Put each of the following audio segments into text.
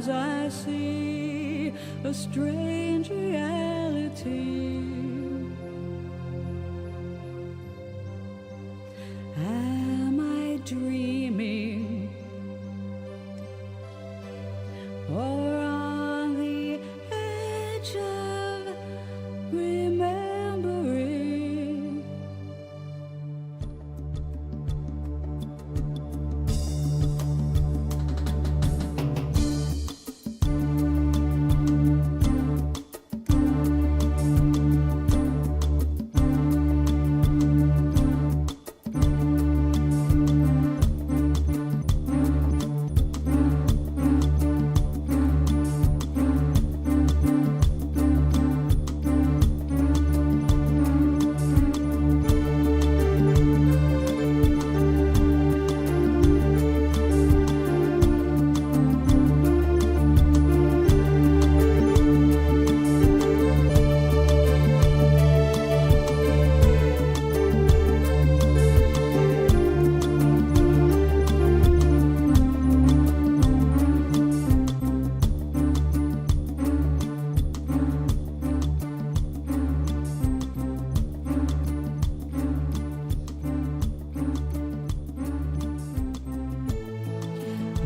as I see a strange reality. Am I dreaming, or on the edge of remembering?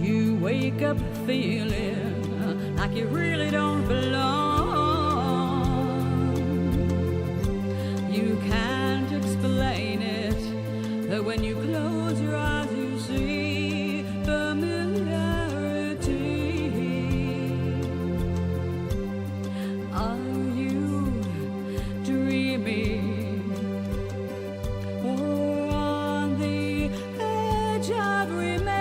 You wake up feeling like you really don't belong. You can't explain it, that when you close your eyes you see familiarity. Are you dreaming, or on the edge of remembering?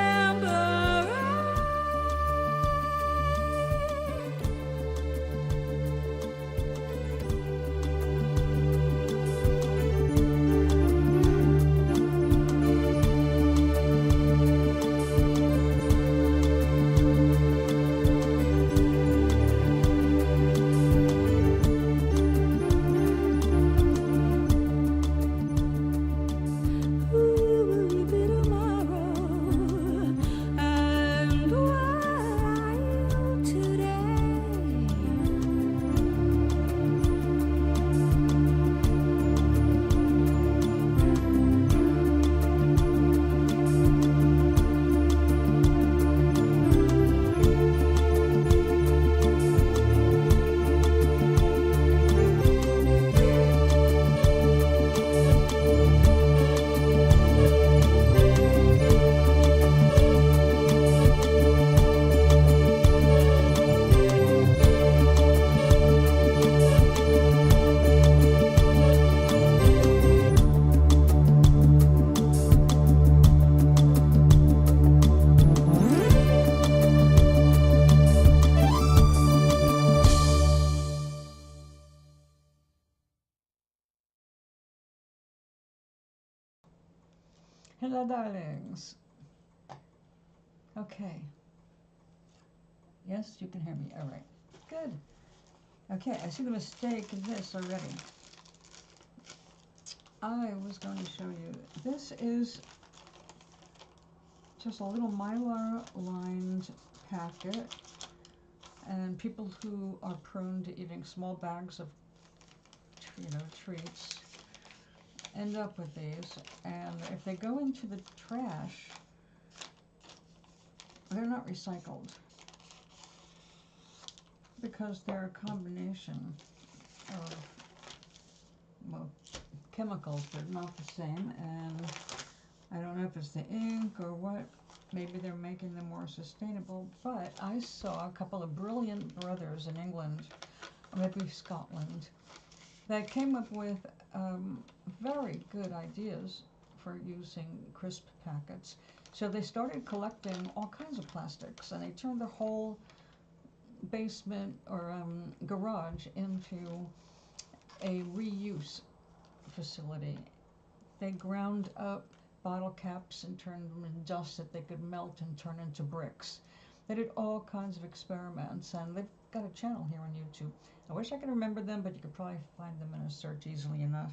Hello, darlings. Okay. Yes, you can hear me. All right. Good. Okay, I see the mistake in this already. I was going to show you. This is just a little mylar-lined packet, and people who are prone to eating small bags of, treats end up with these, and if they go into the trash, they're not recycled because they're a combination of, well, chemicals that are not the same, and I don't know if it's the ink or what. Maybe they're making them more sustainable, but I saw a couple of brilliant brothers in England, or maybe Scotland, that came up with very good ideas for using crisp packets. So they started collecting all kinds of plastics, and they turned the whole basement or garage into a reuse facility. They ground up bottle caps and turned them into dust that they could melt and turn into bricks. They did all kinds of experiments, and they've got a channel here on YouTube. I wish I could remember them, but you could probably find them in a search easily enough.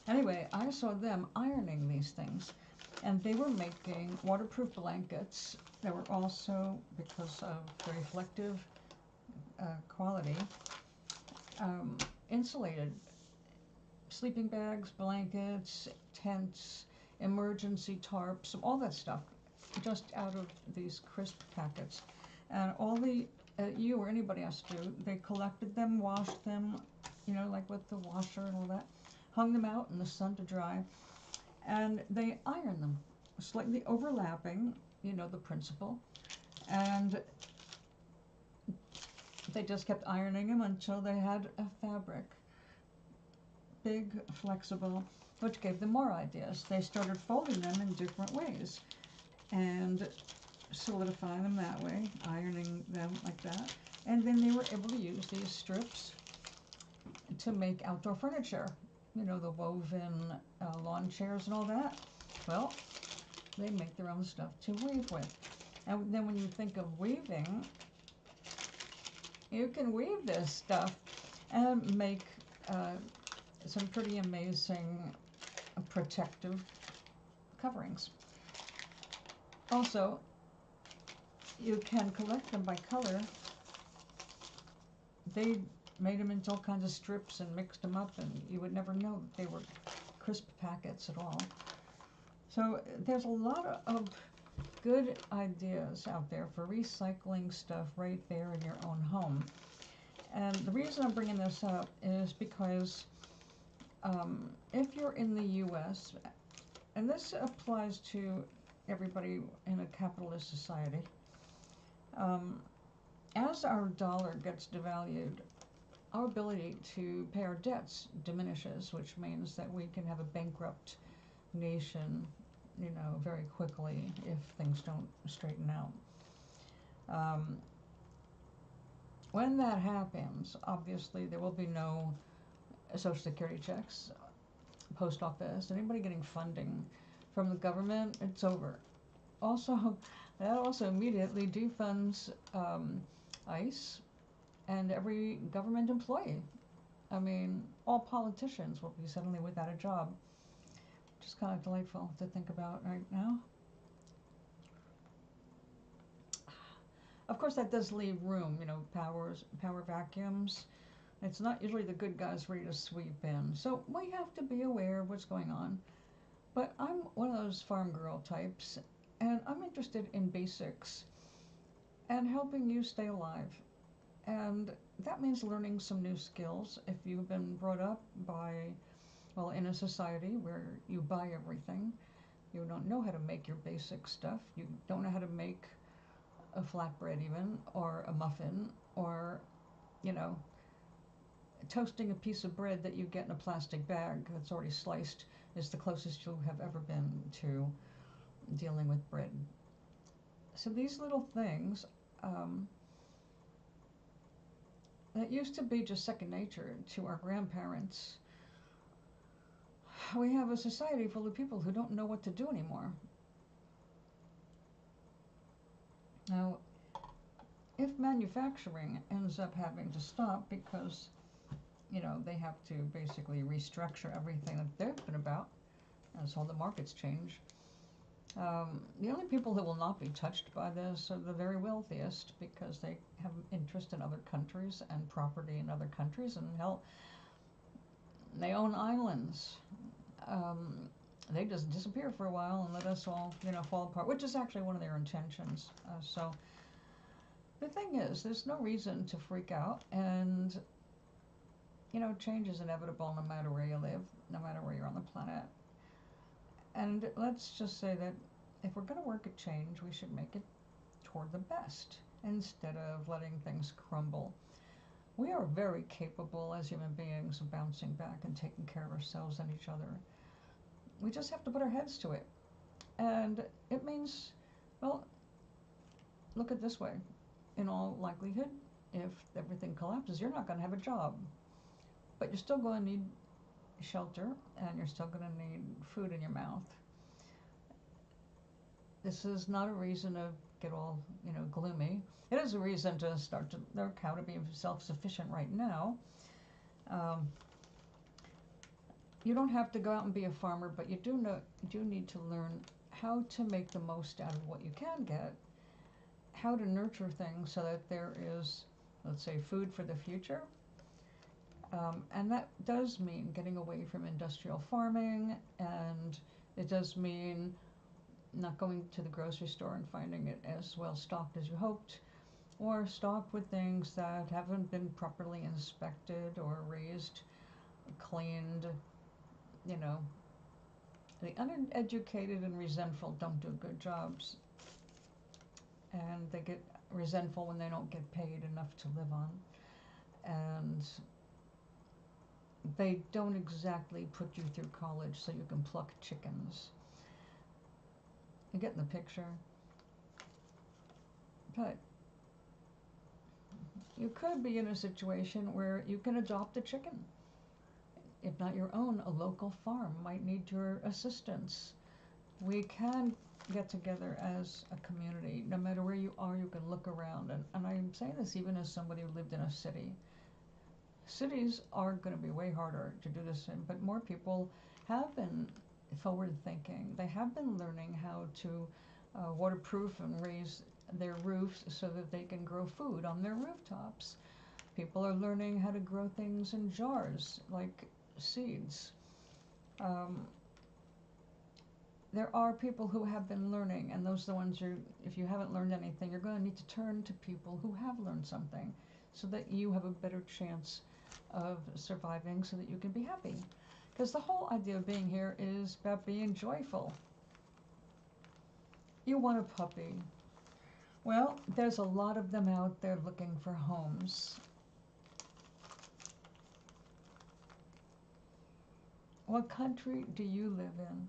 Anyway, I saw them ironing these things, and they were making waterproof blankets There were also, because of the reflective quality, insulated sleeping bags, blankets, tents, emergency tarps, all that stuff, just out of these crisp packets. And all the, you or anybody else do, they collected them, washed them, you know, like with the washer and all that, hung them out in the sun to dry, and they ironed them, slightly overlapping, you know, the principle, and they just kept ironing them until they had a fabric, big, flexible, which gave them more ideas. They started folding them in different ways and solidifying them that way, ironing them like that, and then they were able to use these strips to make outdoor furniture, you know, the woven lawn chairs and all that. Well, they make their own stuff to weave with. And then when you think of weaving, you can weave this stuff and make some pretty amazing protective coverings. Also, you can collect them by color. They made them into all kinds of strips and mixed them up, and you would never know that they were crisp packets at all. So there's a lot of good ideas out there for recycling stuff right there in your own home. And the reason I'm bringing this up is because if you're in the U.S., and this applies to everybody in a capitalist society, as our dollar gets devalued, our ability to pay our debts diminishes, which means that we can have a bankrupt nation, you know, very quickly if things don't straighten out. When that happens, obviously there will be no Social Security checks, post office, anybody getting funding from the government, it's over. Also, that also immediately defunds ICE and every government employee. I mean, all politicians will be suddenly without a job, which is kind of delightful to think about right now. Of course, that does leave room, you know, power vacuums. It's not usually the good guys ready to sweep in. So we have to be aware of what's going on. But I'm one of those farm girl types, and I'm interested in basics and helping you stay alive. And that means learning some new skills. If you've been brought up by, well, in a society where you buy everything, you don't know how to make your basic stuff, you don't know how to make a flatbread even, or a muffin, or, you know, toasting a piece of bread that you get in a plastic bag that's already sliced is the closest you have ever been to dealing with bread. So these little things that used to be just second nature to our grandparents, we have a society full of people who don't know what to do anymore. Now, if manufacturing ends up having to stop because, you know, they have to basically restructure everything that they've been about, as all the markets change, the only people who will not be touched by this are the very wealthiest, because they have interest in other countries and property in other countries, and hell, they own islands. They just disappear for a while and let us all, you know, fall apart, which is actually one of their intentions. So the thing is, there's no reason to freak out, and, you know, change is inevitable no matter where you live, no matter where you're on the planet. And let's just say that if we're going to work at change, we should make it toward the best instead of letting things crumble. We are very capable as human beings of bouncing back and taking care of ourselves and each other. We just have to put our heads to it. And it means, well, look at it this way. In all likelihood, if everything collapses, you're not going to have a job. But you're still going to need shelter, and you're still going to need food in your mouth. This is not a reason to get all, you know, gloomy. It is a reason to start to learn how to be self-sufficient right now. You don't have to go out and be a farmer, but you do need to learn how to make the most out of what you can get, how to nurture things so that there is, let's say, food for the future. And that does mean getting away from industrial farming, and it does mean not going to the grocery store and finding it as well stocked as you hoped, or stocked with things that haven't been properly inspected or raised, cleaned. You know, the uneducated and resentful don't do good jobs, and they get resentful when they don't get paid enough to live on, and they don't exactly put you through college so you can pluck chickens. You get in the picture? But you could be in a situation where you can adopt a chicken. If not your own, a local farm might need your assistance. We can get together as a community. No matter where you are, you can look around. And I'm saying this even as somebody who lived in a city. Cities are going to be way harder to do this in, but more people have been forward thinking. They have been learning how to waterproof and raise their roofs so that they can grow food on their rooftops. People are learning how to grow things in jars, like seeds. There are people who have been learning, and those are the ones if you haven't learned anything, you're going to need to turn to people who have learned something so that you have a better chance of surviving, so that you can be happy. Because the whole idea of being here is about being joyful. You want a puppy. Well, there's a lot of them out there looking for homes. What country do you live in?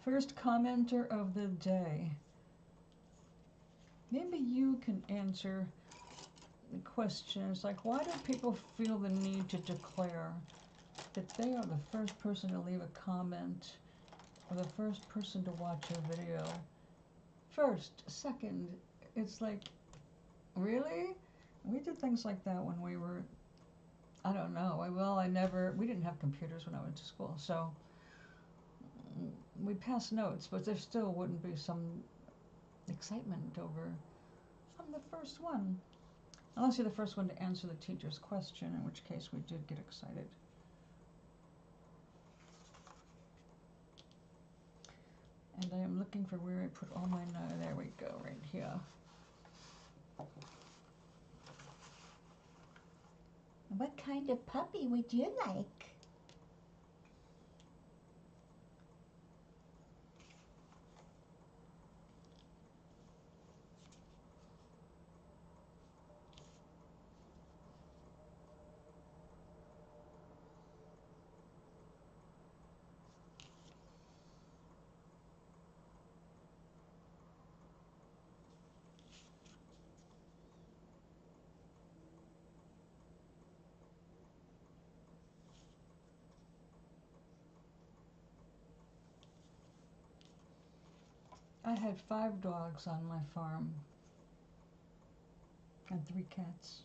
First commenter of the day. Maybe you can answer the questions like, why do people feel the need to declare that they are the first person to leave a comment or the first person to watch a video? First, second, it's like, really? We did things like that when we were, I don't know. We didn't have computers when I went to school, so we passed notes, but there still wouldn't be some excitement over, I'm the first one. Unless you're the first one to answer the teacher's question, in which case we did get excited. And I am looking for where I put all my, there we go, right here. What kind of puppy would you like? I had 5 dogs on my farm and 3 cats.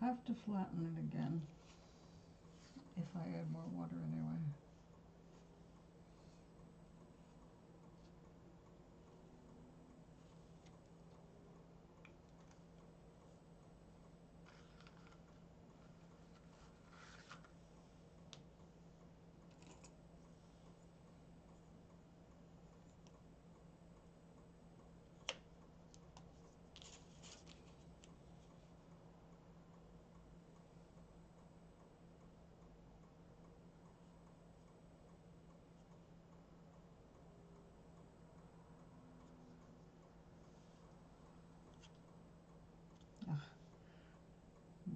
have to flatten it again if I add more water anyway.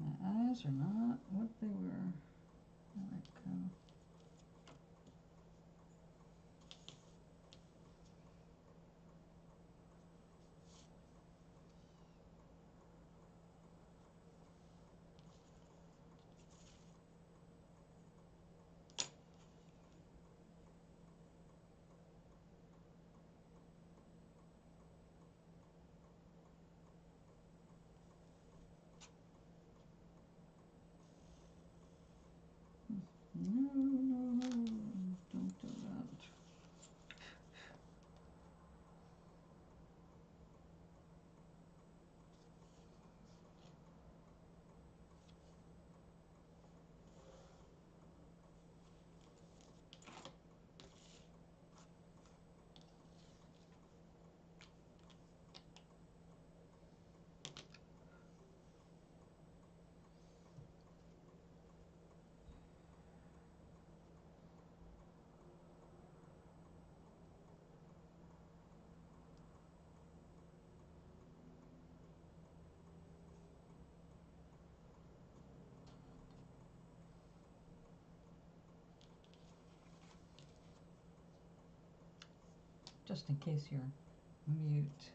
My eyes are not what they were. Like, no, no, no, don't do that. Just in case you're mute.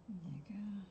There you go.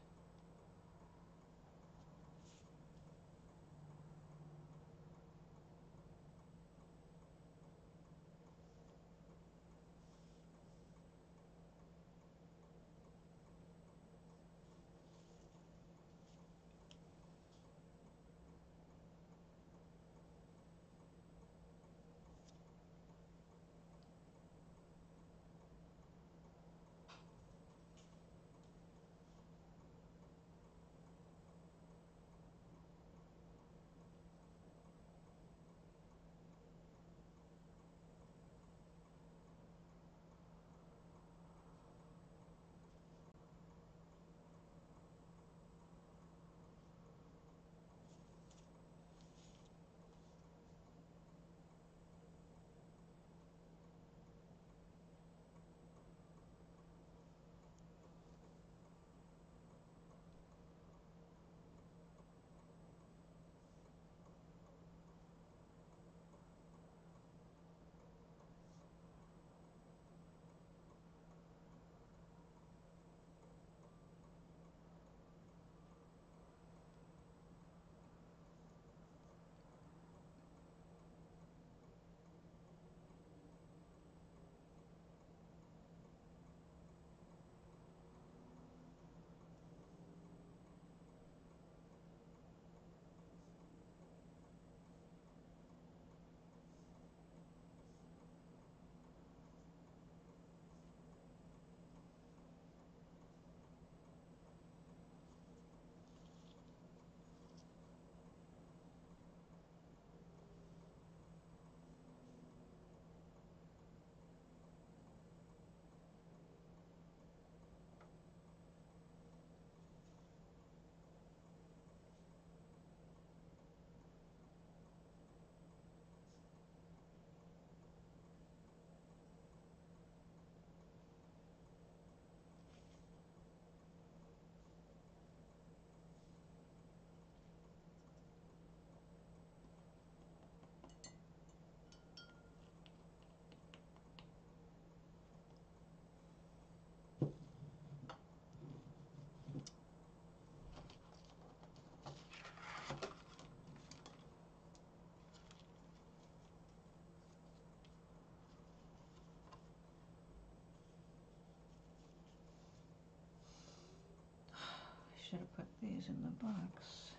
box.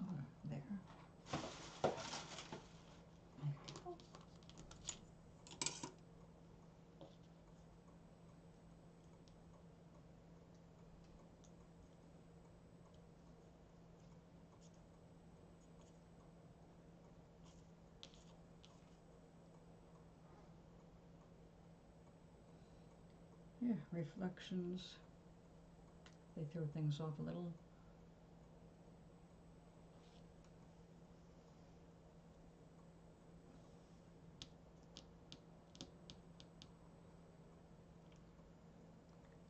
Oh, there. Yeah, reflections. They throw things off a little.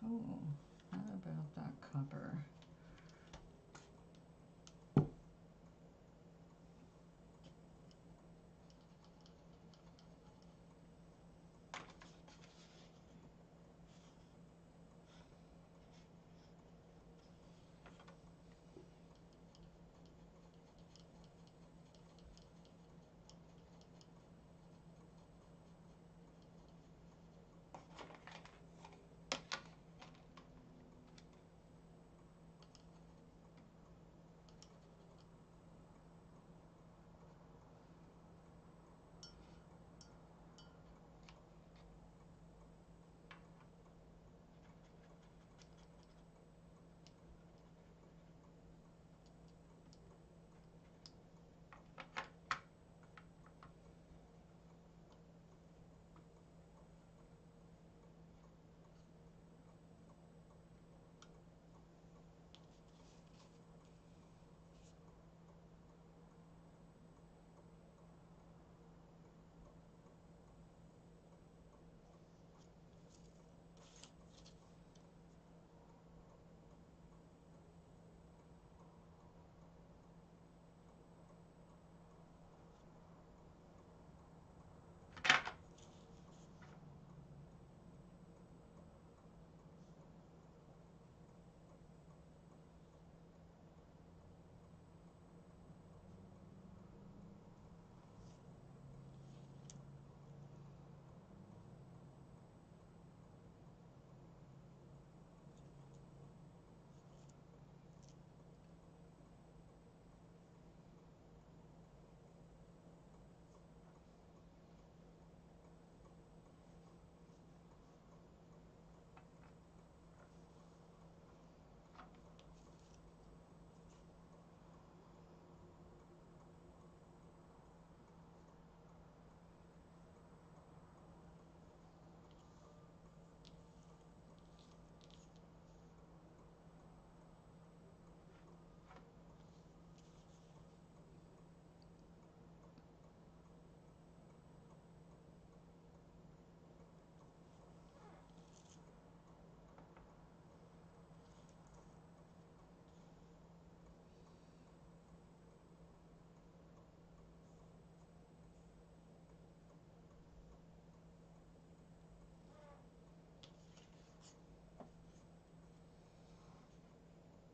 Oh, how about that copper?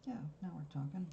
Yeah, now we're talking.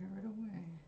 carried away.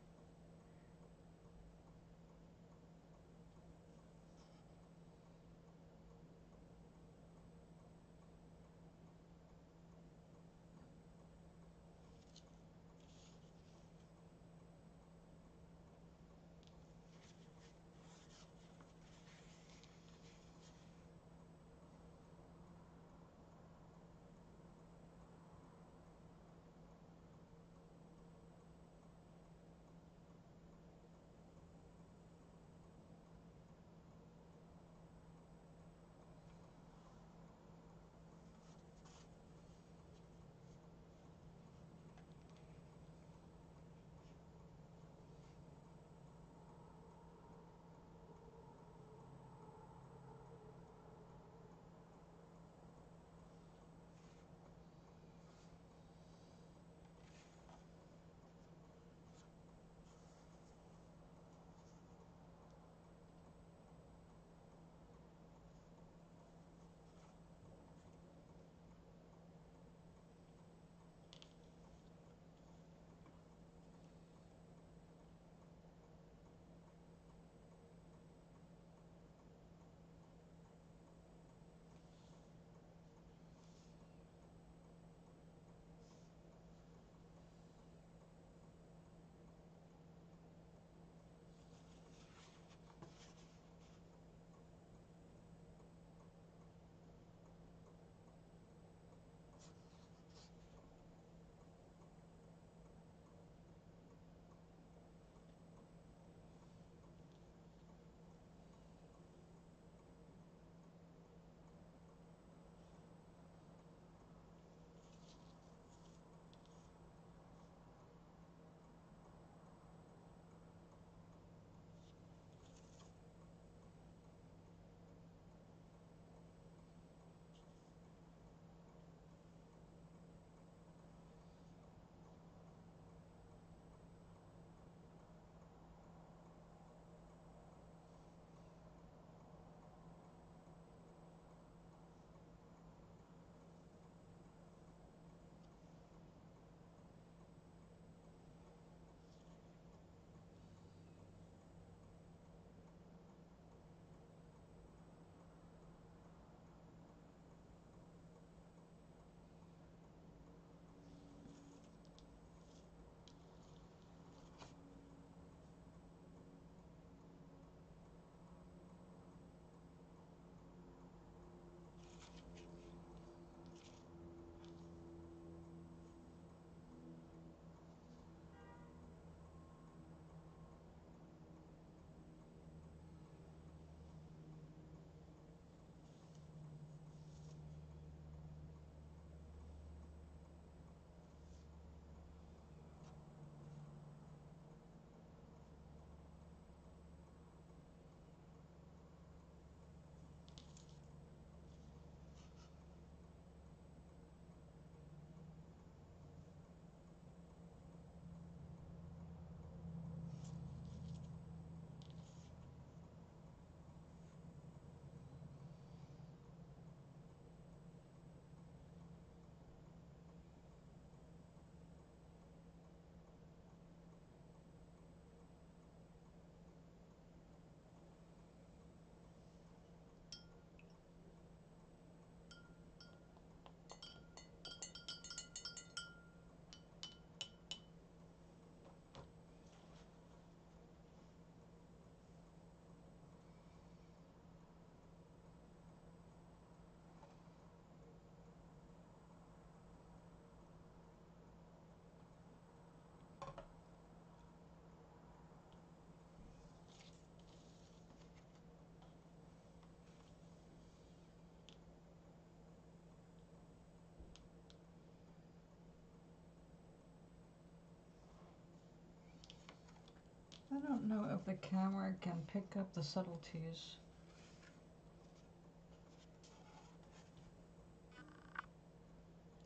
I don't know if the camera can pick up the subtleties.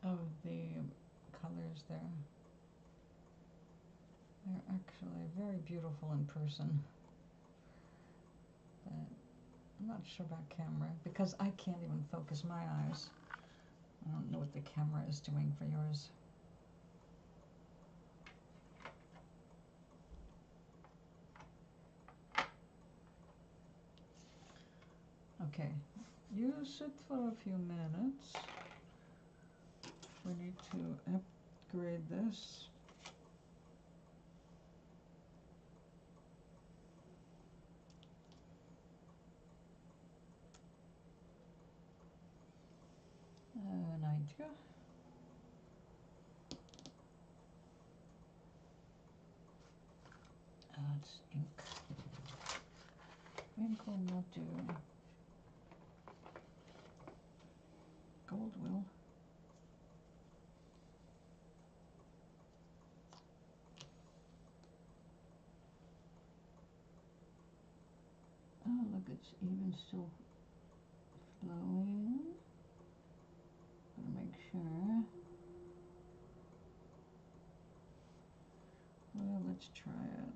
Of the colors there. They're actually very beautiful in person. But I'm not sure about camera because I can't even focus my eyes. I don't know what the camera is doing for yours. Okay, you sit for a few minutes. We need to upgrade this. An idea. It's ink. Ink will not do. Gold will. Oh, look, it's even still flowing. Gotta make sure. Well, let's try it.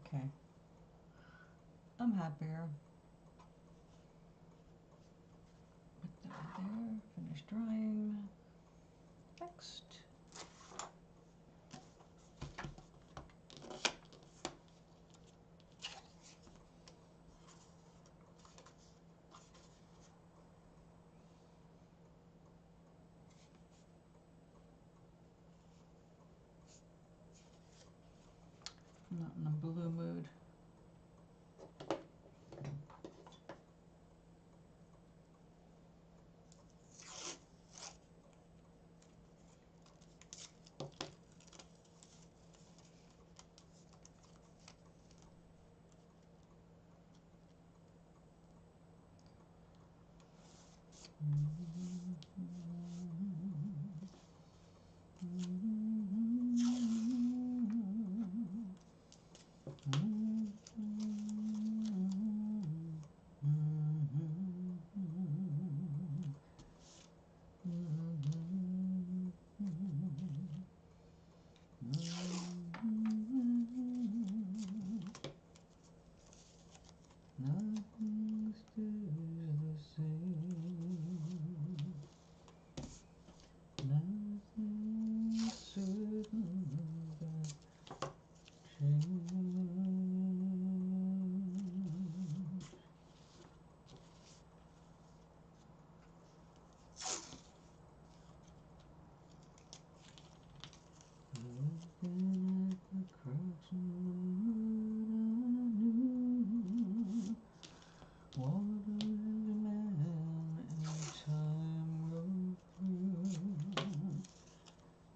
Okay. I'm happier. Put that there. Finish drying. Next. I'm not in a blue mood. Nothing stays the same. Nothing certain that change. Looking at the cracks in the mud, I knew what a man and time rolled through.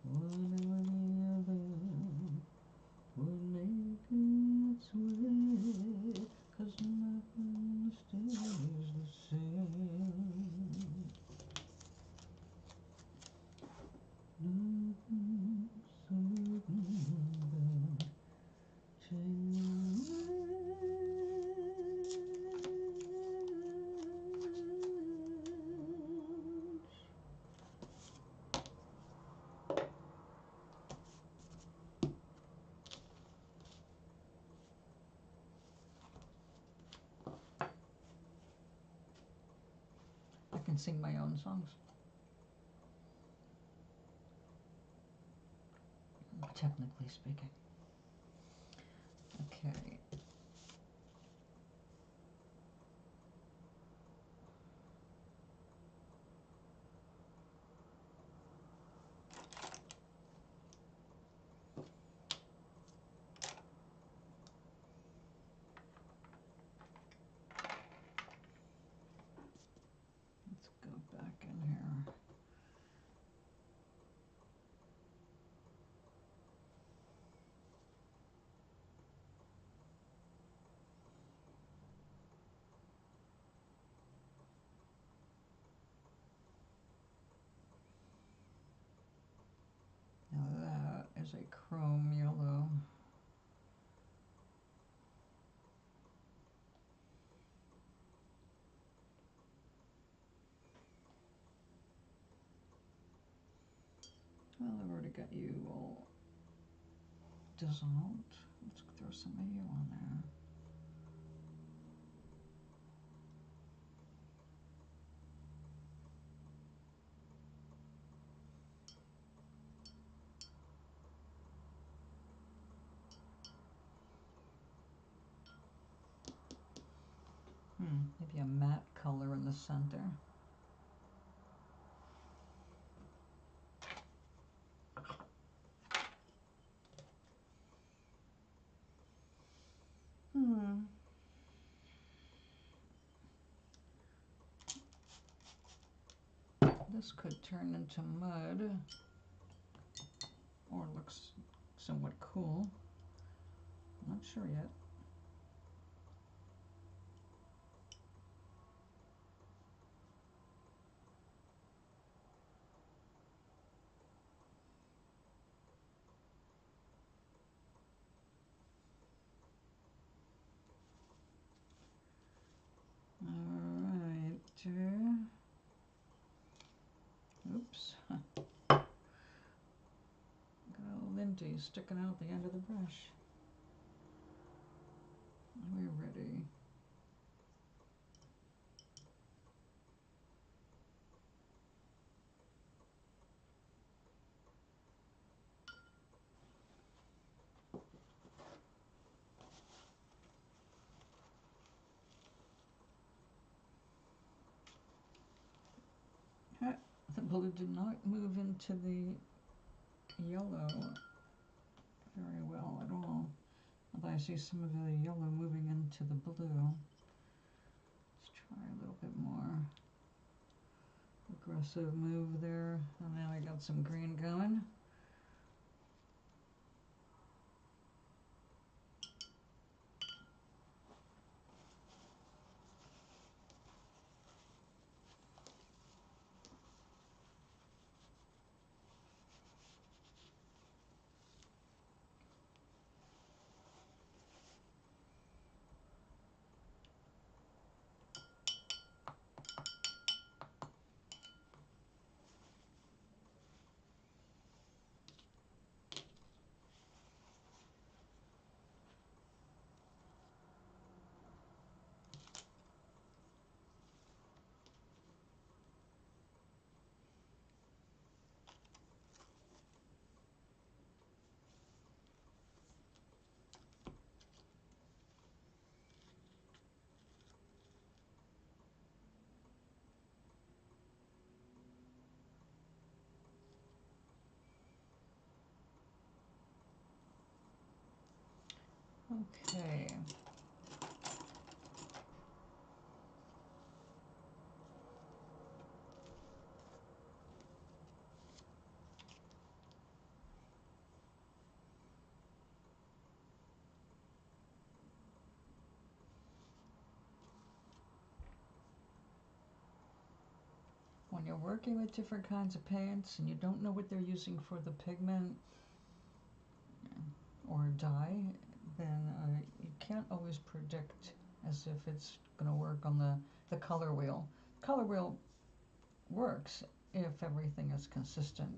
Whatever the other would make its way, 'cause nothing stays the same. Nothing certain but change. I can sing my own songs, technically speaking. Okay. Let's go back in here. Now that is a chrome yellow. Well, I've already got you all dissolved. Let's throw some of you on there. Maybe a matte color in the center. This could turn into mud, or looks somewhat cool. I'm not sure yet. Oops. Got a little linty sticking out the end of the brush. We're ready. The blue did not move into the yellow very well at all. Although I see some of the yellow moving into the blue. Let's try a little bit more aggressive move there. And now I got some green going. Okay. When you're working with different kinds of paints and you don't know what they're using for the pigment or dye, then you can't always predict as if it's going to work on the color wheel. Color wheel works if everything is consistent,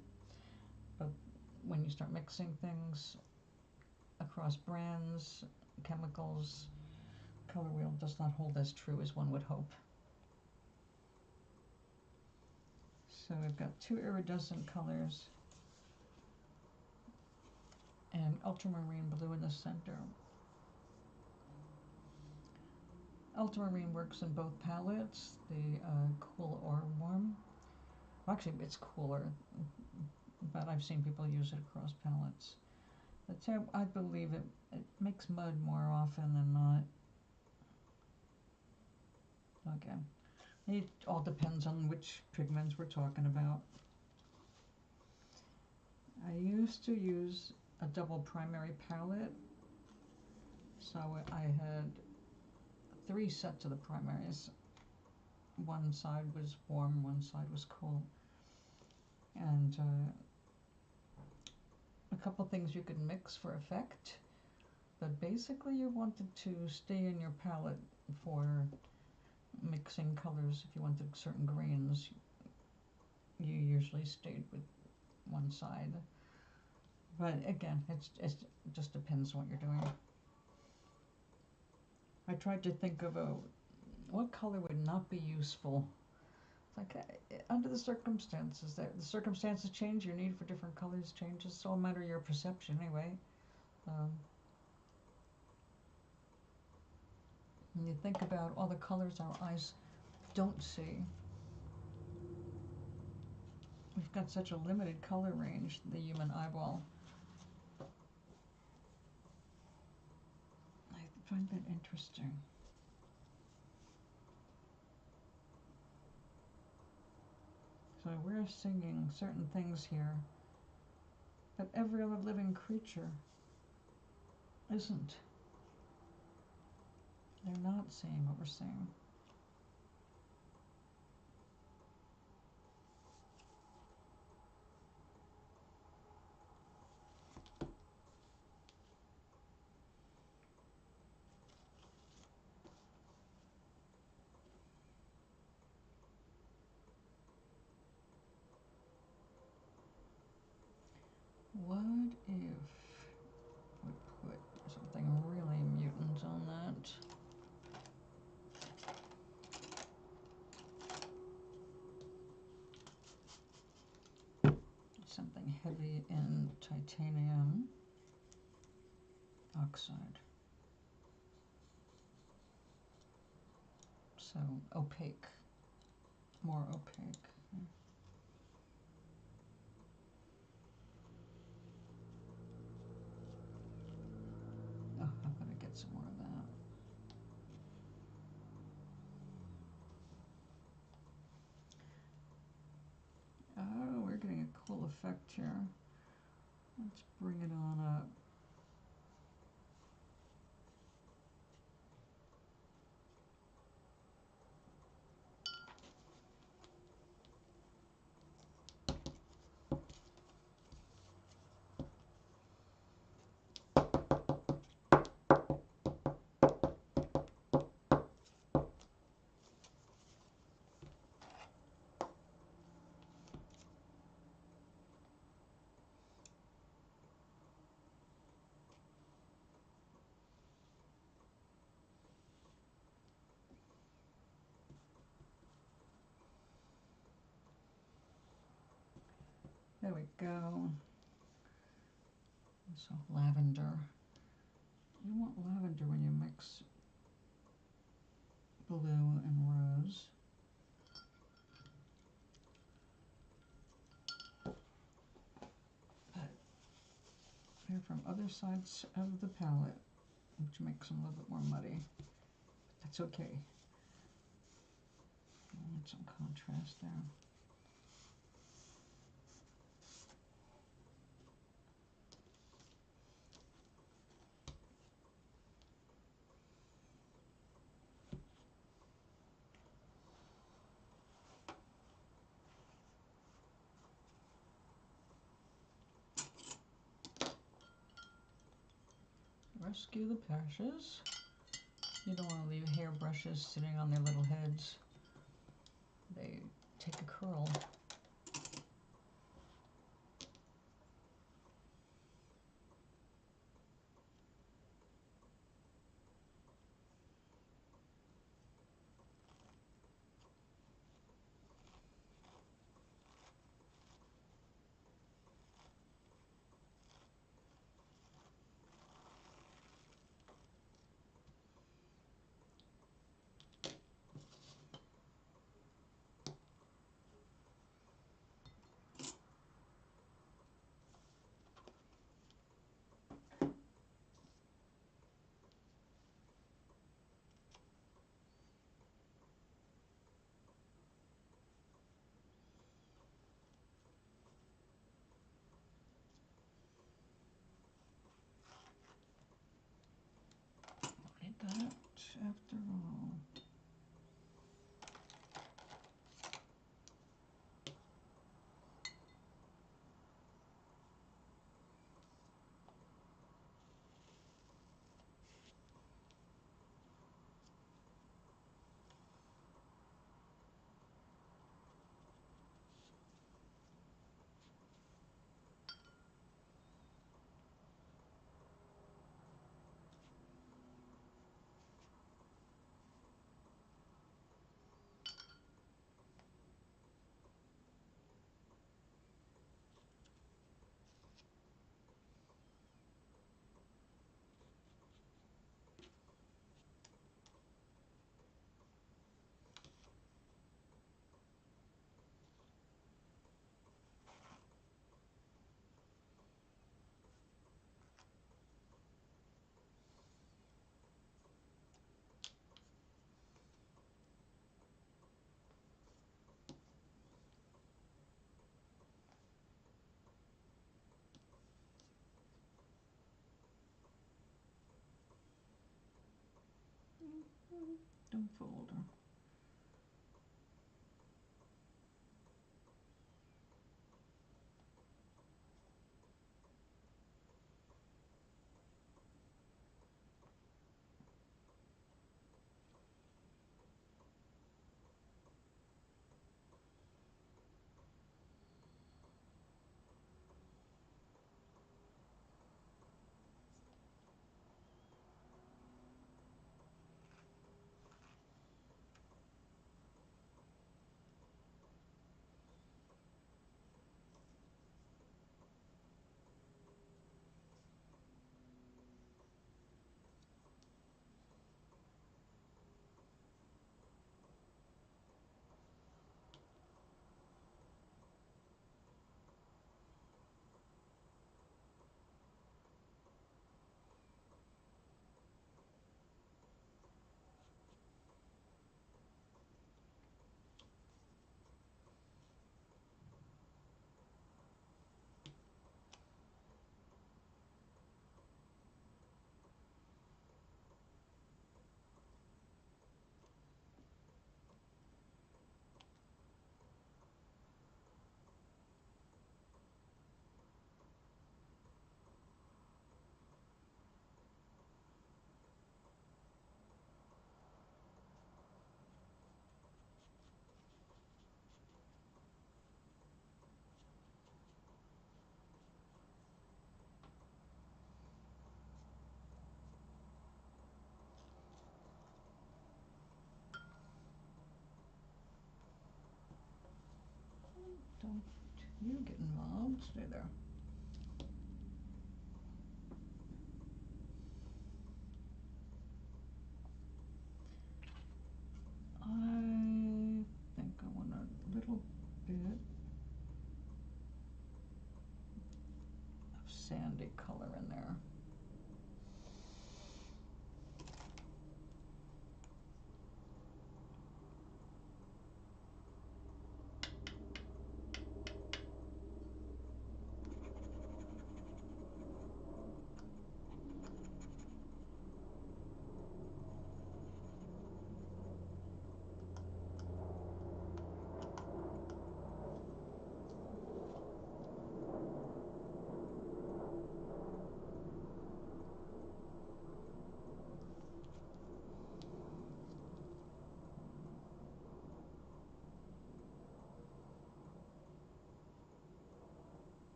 but when you start mixing things across brands, chemicals, color wheel does not hold as true as one would hope. So we've got two iridescent colors and ultramarine blue in the center. Ultramarine works in both palettes, the cool or warm. Well, actually, it's cooler, but I've seen people use it across palettes. But I believe it makes mud more often than not. Okay. It all depends on which pigments we're talking about. I used to use a double primary palette, so I had 3 sets of the primaries. One side was warm, one side was cool. And a couple things you could mix for effect, but basically you wanted to stay in your palette for mixing colors. If you wanted certain greens, you usually stayed with one side. But again, it just depends on what you're doing. I tried to think of what color would not be useful. It's like under the circumstances, the circumstances change, your need for different colors changes. It's all a matter of your perception anyway. When you think about all the colors our eyes don't see, we've got such a limited color range, the human eyeball. I find that interesting. So we're singing certain things here, but every other living creature isn't. They're not seeing what we're seeing. What if we put something really mutant on that? Something heavy in titanium oxide. So opaque, more opaque. Oh, I've got to get some more of that. Oh, we're getting a cool effect here. Let's bring it on up. There we go. So lavender. You want lavender when you mix blue and rose. But they're from other sides of the palette. which makes them a little bit more muddy. But that's okay. I want some contrast there. Rescue the brushes. You don't want to leave hair brushes sitting on their little heads. They take a curl. Did that after all. Don't fold her. Don't you get involved. Stay there. I think I want a little bit of sandy color in there.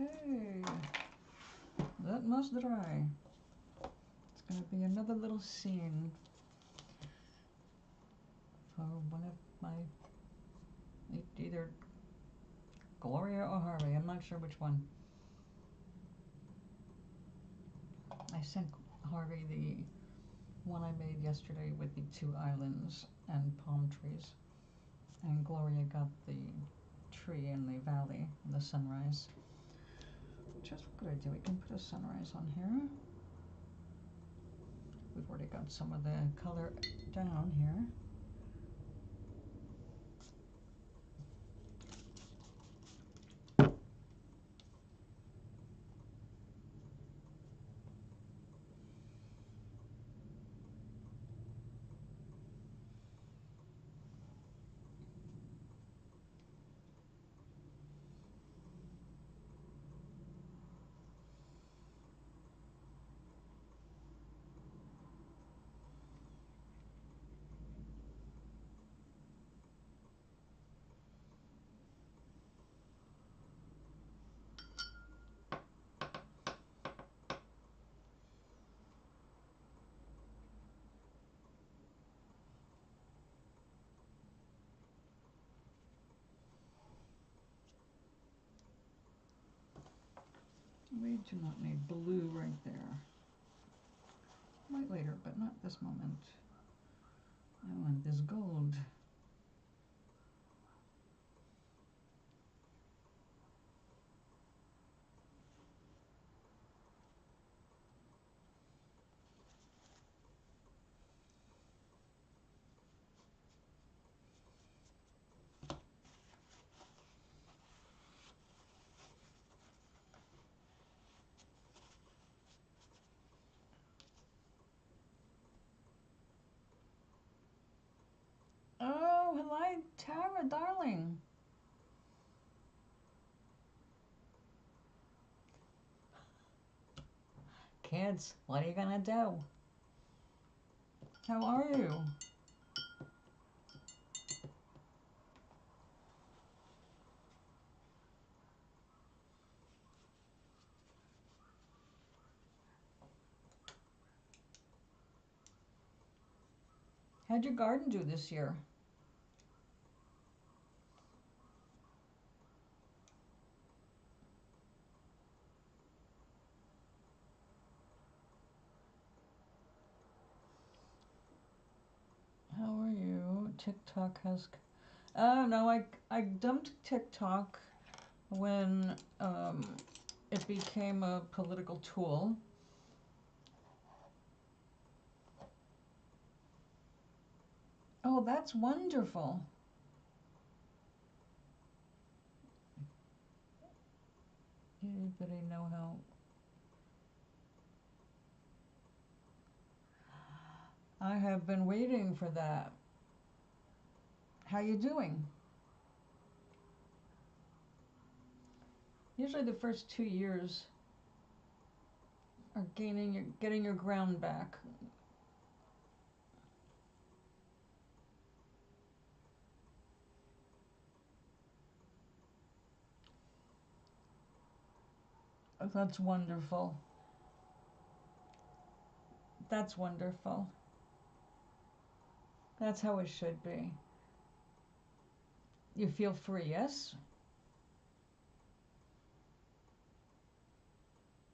Okay, that must dry. It's gonna be another little scene for one of my, either Gloria or Harvey, I'm not sure which one. I sent Harvey the one I made yesterday with the 2 islands and palm trees, and Gloria got the tree in the valley and the sunrise. Just what could I do? We can put a sunrise on here. We've already got some of the color down here. We do not need blue right there. Might later, but not this moment. I want this gold. Oh, hello, Tara, darling. Kids, what are you gonna do? How are you? How'd your garden do this year? How are you? TikTok has... Oh, no, I dumped TikTok when it became a political tool. Oh, that's wonderful. Anybody know how... I have been waiting for that. How you doing? Usually the first 2 years are getting your ground back. That's wonderful. That's wonderful. That's how it should be. You feel free, yes?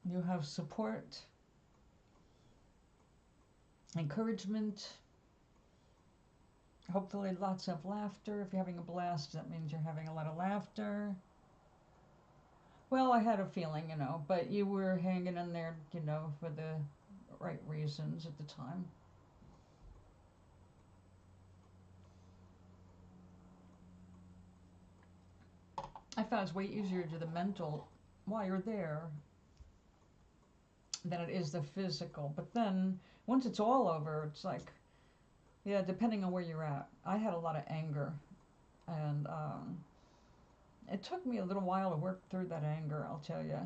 You have support, encouragement, hopefully lots of laughter. If you're having a blast, that means you're having a lot of laughter. Well, I had a feeling, but you were hanging in there, for the right reasons at the time. I found it's way easier to do the mental while you're there than it is the physical. But then once it's all over, it's like, yeah, depending on where you're at. I had a lot of anger, and it took me a little while to work through that anger, I'll tell you.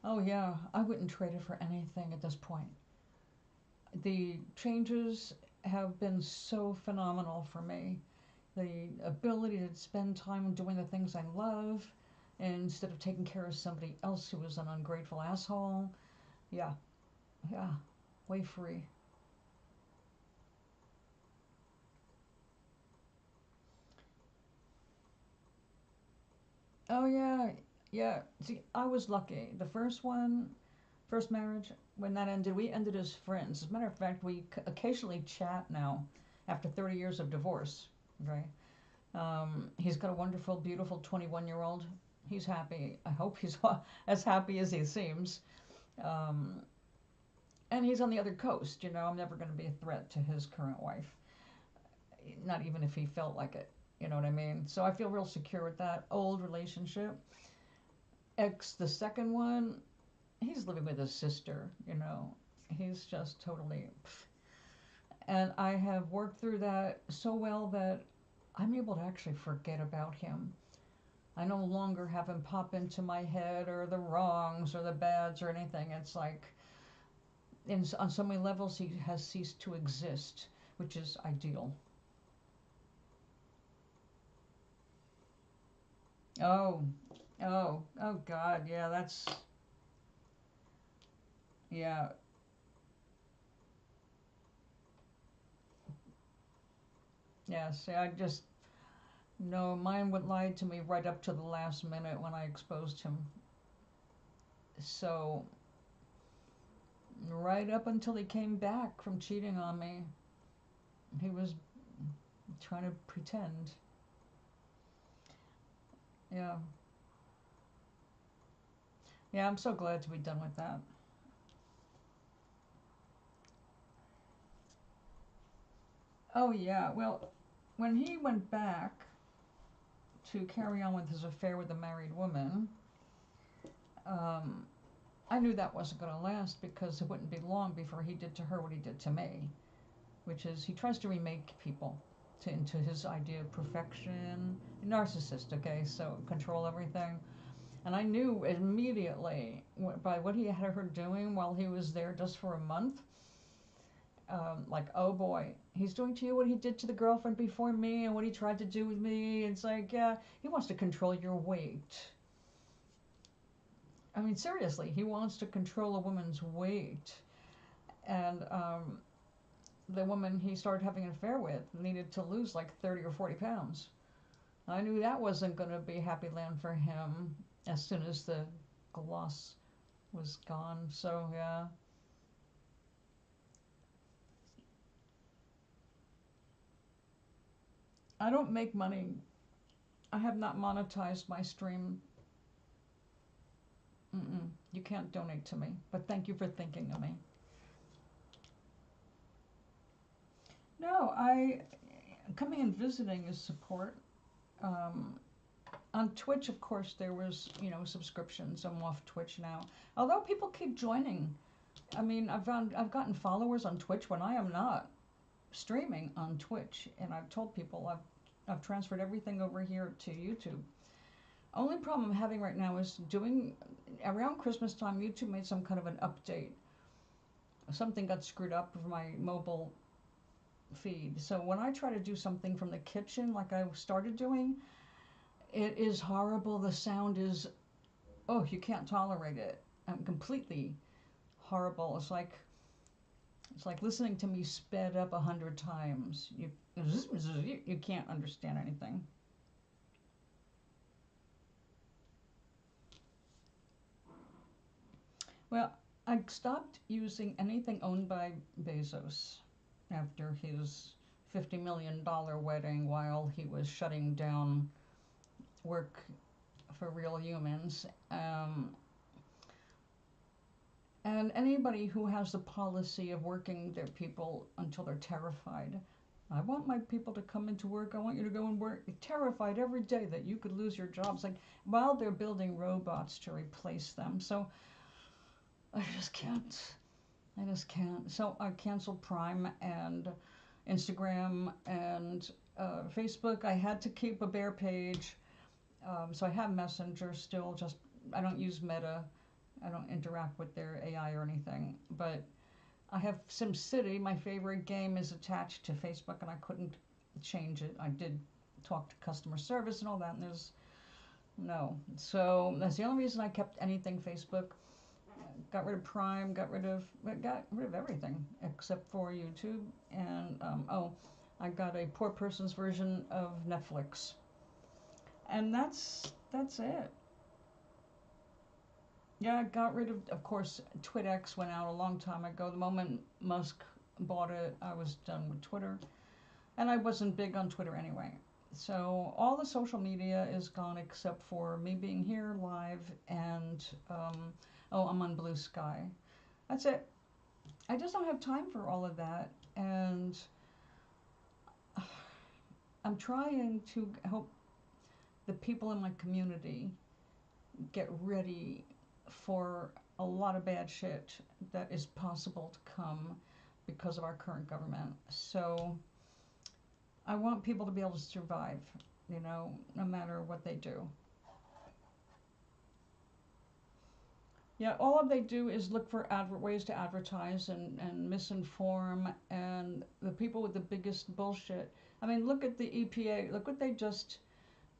Oh yeah, I wouldn't trade it for anything at this point. The changes have been so phenomenal for me. The ability to spend time doing the things I love instead of taking care of somebody else who was an ungrateful asshole. Yeah, yeah, way free. Oh yeah, yeah. See, I was lucky. The first one, first marriage, when that ended, we ended as friends. As a matter of fact, we occasionally chat now after 30 years of divorce. Okay. He's got a wonderful, beautiful 21-year-old. He's happy. I hope he's as happy as he seems. Um, and he's on the other coast. You know, I'm never going to be a threat to his current wife. Not even if he felt like it. You know what I mean? So I feel real secure with that old relationship. The second one, he's living with his sister. You know, he's just totally. And I have worked through that so well that I'm able to actually forget about him. I no longer have him pop into my head or the wrongs or the bads or anything. It's like, on so many levels, he has ceased to exist, which is ideal. Oh, oh God, yeah, yeah, yes. I just, no, mine would lie to me right up to the last minute when I exposed him. So, right up until he came back from cheating on me, he was trying to pretend. Yeah. Yeah, I'm so glad to be done with that. Oh, yeah. Well, when he went back to carry on with his affair with a married woman, um, I knew that wasn't going to last because it wouldn't be long before he did to her what he did to me, which is he tries to remake people into his idea of perfection. Narcissist, okay? So control everything. And I knew immediately by what he had her doing while he was there just for a month, like, oh boy, he's doing to you what he did to the girlfriend before me and what he tried to do with me. It's like, yeah, he wants to control your weight. I mean, seriously, he wants to control a woman's weight. And the woman he started having an affair with needed to lose like 30 or 40 pounds. I knew that wasn't going to be happy land for him as soon as the gloss was gone. So, yeah. I don't make money. I have not monetized my stream. Mm-mm. You can't donate to me, but thank you for thinking of me. No, I coming and visiting is support. Um, on Twitch, of course, there was subscriptions. I'm off Twitch now, although people keep joining. I mean, I've gotten followers on Twitch when I am not streaming on Twitch, and I've told people I've transferred everything over here to YouTube. Only problem I'm having right now is doing around Christmas time. YouTube made some kind of an update. Something got screwed up with my mobile feed. So when I try to do something from the kitchen, like I started doing, it is horrible. The sound is, oh, you can't tolerate it. I'm completely horrible. It's like listening to me sped up 100 times. You can't understand anything. Well, I stopped using anything owned by Bezos after his $50 million wedding while he was shutting down work for real humans. And anybody who has the policy of working their people until they're terrified. I want my people to come into work. I want you to go and work. Terrified every day that you could lose your jobs. Like, while they're building robots to replace them. So I just can't. I just can't. So I canceled Prime and Instagram and Facebook. I had to keep a bare page. So I have Messenger still. I don't use Meta. I don't interact with their AI or anything. But I have SimCity. My favorite game is attached to Facebook, and I couldn't change it. I did talk to customer service and all that, and there's no. So that's the only reason I kept anything Facebook. Got rid of Prime, got rid of everything except for YouTube, and I got a poor person's version of Netflix, and that's it. Yeah, I got rid of course, TwitX went out a long time ago. The moment Musk bought it, I was done with Twitter, and I wasn't big on Twitter anyway. So all the social media is gone except for me being here live and I'm on Blue Sky. That's it. I just don't have time for all of that, and I'm trying to help the people in my community get ready for a lot of bad shit that is possible to come because of our current government. So I want people to be able to survive, no matter what they do. Yeah, all they do is look for ways to advertise and misinform, and the people with the biggest bullshit. I mean, look at the EPA. Look what they just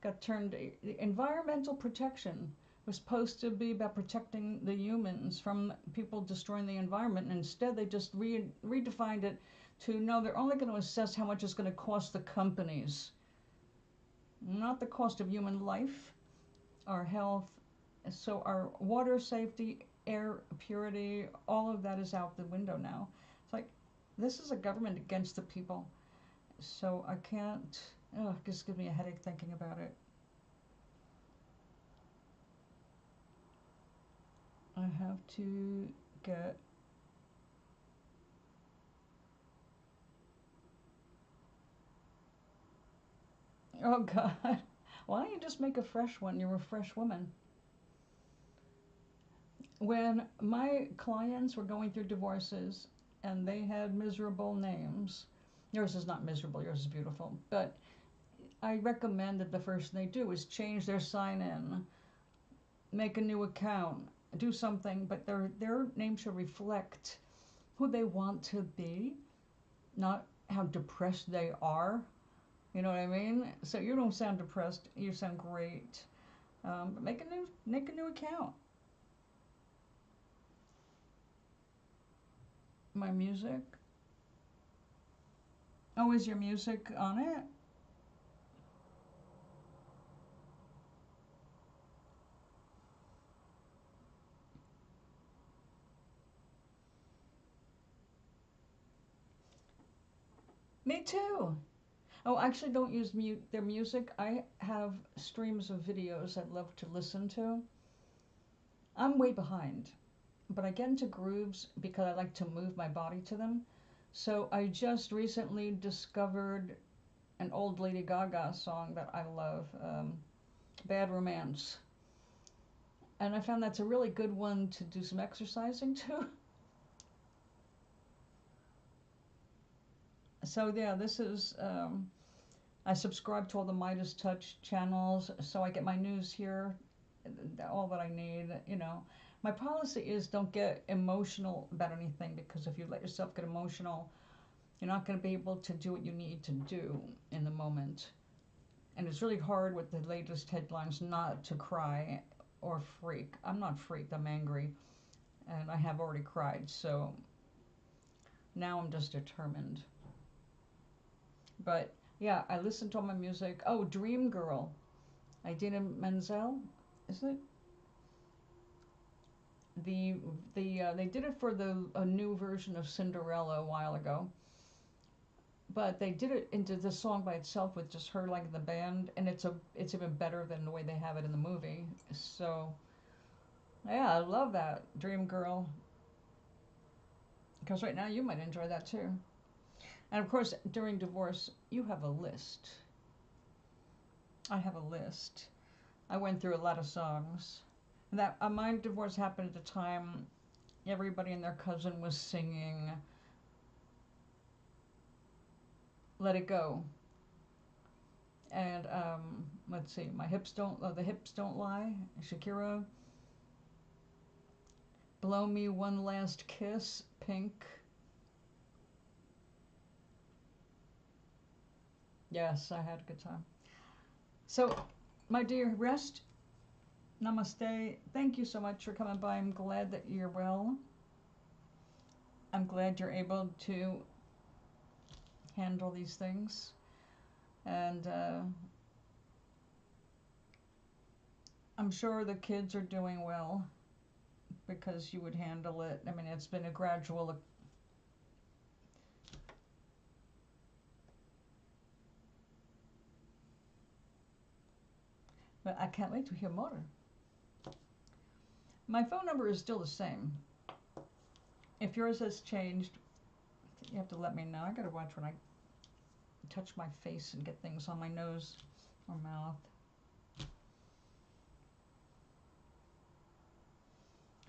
got turned. Environmental protection was supposed to be about protecting the humans from people destroying the environment, and instead they just redefined it to no, they're only going to assess how much it's going to cost the companies, not the cost of human life, our health. So our water safety, air purity, all of that is out the window now. It's like, this is a government against the people. So I can't, it just gives me a headache thinking about it. I have to get oh God, why don't you just make a fresh one? You're a fresh woman. When my clients were going through divorces and they had miserable names, yours is not miserable, yours is beautiful, but I recommend that the first thing they do is change their sign in, make a new account, do something, but their name should reflect who they want to be, not how depressed they are. You know what I mean? So you don't sound depressed, you sound great. But make a new account. My music. Oh, is your music on it? Me too. Oh, I actually don't use their music. I have streams of videos I'd love to listen to. I'm way behind, but I get into grooves because I like to move my body to them. So I just recently discovered an old Lady Gaga song that I love, Bad Romance. And I found that's a really good one to do some exercising to. So yeah, this is, I subscribe to all the Midas Touch channels, so I get my news here, all that I need. My policy is don't get emotional about anything, because if you let yourself get emotional, you're not going to be able to do what you need to do in the moment. And it's really hard with the latest headlines not to cry or freak. I'm not freaked, I'm angry, and I have already cried, so now I'm just determined. But yeah, I listen to all my music. Oh, Dream Girl, Idina Menzel, is it? They did it for a new version of Cinderella a while ago, but they did it into the song by itself with just her like the band, and it's even better than the way they have it in the movie. So yeah, I love that Dream Girl, because right now you might enjoy that too. And of course, during divorce, you have a list. I have a list. I went through a lot of songs. That my divorce happened at the time everybody and their cousin was singing "Let It Go," and let's see, the hips don't lie. Shakira, "Blow Me One Last Kiss," Pink. Yes, I had a good time. So, my dear, rest. Namaste. Thank you so much for coming by. I'm glad that you're well. I'm glad you're able to handle these things. And I'm sure the kids are doing well because you would handle it. I mean, it's been a gradual. But I can't wait to hear more. My phone number is still the same. If yours has changed, you have to let me know. I gotta watch when I touch my face and get things on my nose or mouth.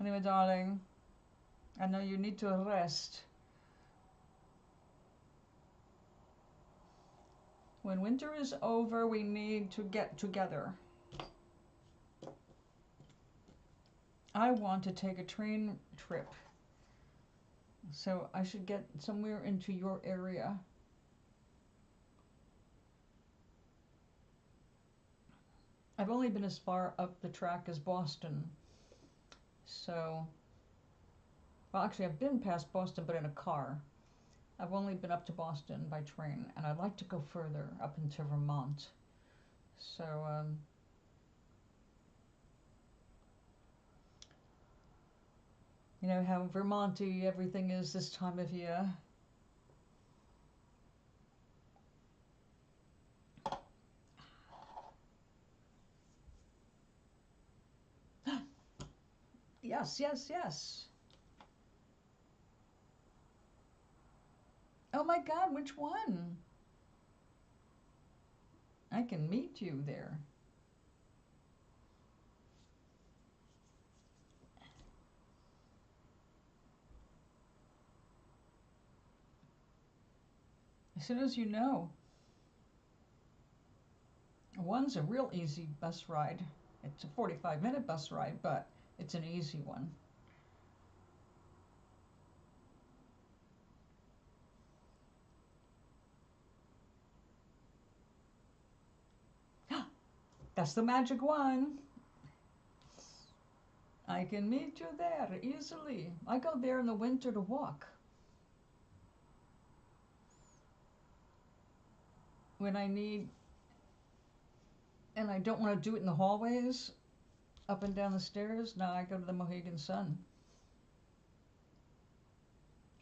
Anyway, darling, I know you need to rest. When winter is over, we need to get together. I want to take a train trip, so I should get somewhere into your area. I've only been as far up the track as Boston, so, well, actually I've been past Boston, but in a car. I've only been up to Boston by train, and I'd like to go further up into Vermont. So, you know how Vermonty everything is this time of year. Yes, yes, yes. Oh my God, which one? I can meet you there. As soon as you know. One's a real easy bus ride. It's a 45-minute bus ride, but it's an easy one. That's the magic one. I can meet you there easily. I go there in the winter to walk. When I need, and I don't want to do it in the hallways, up and down the stairs, now I go to the Mohegan Sun.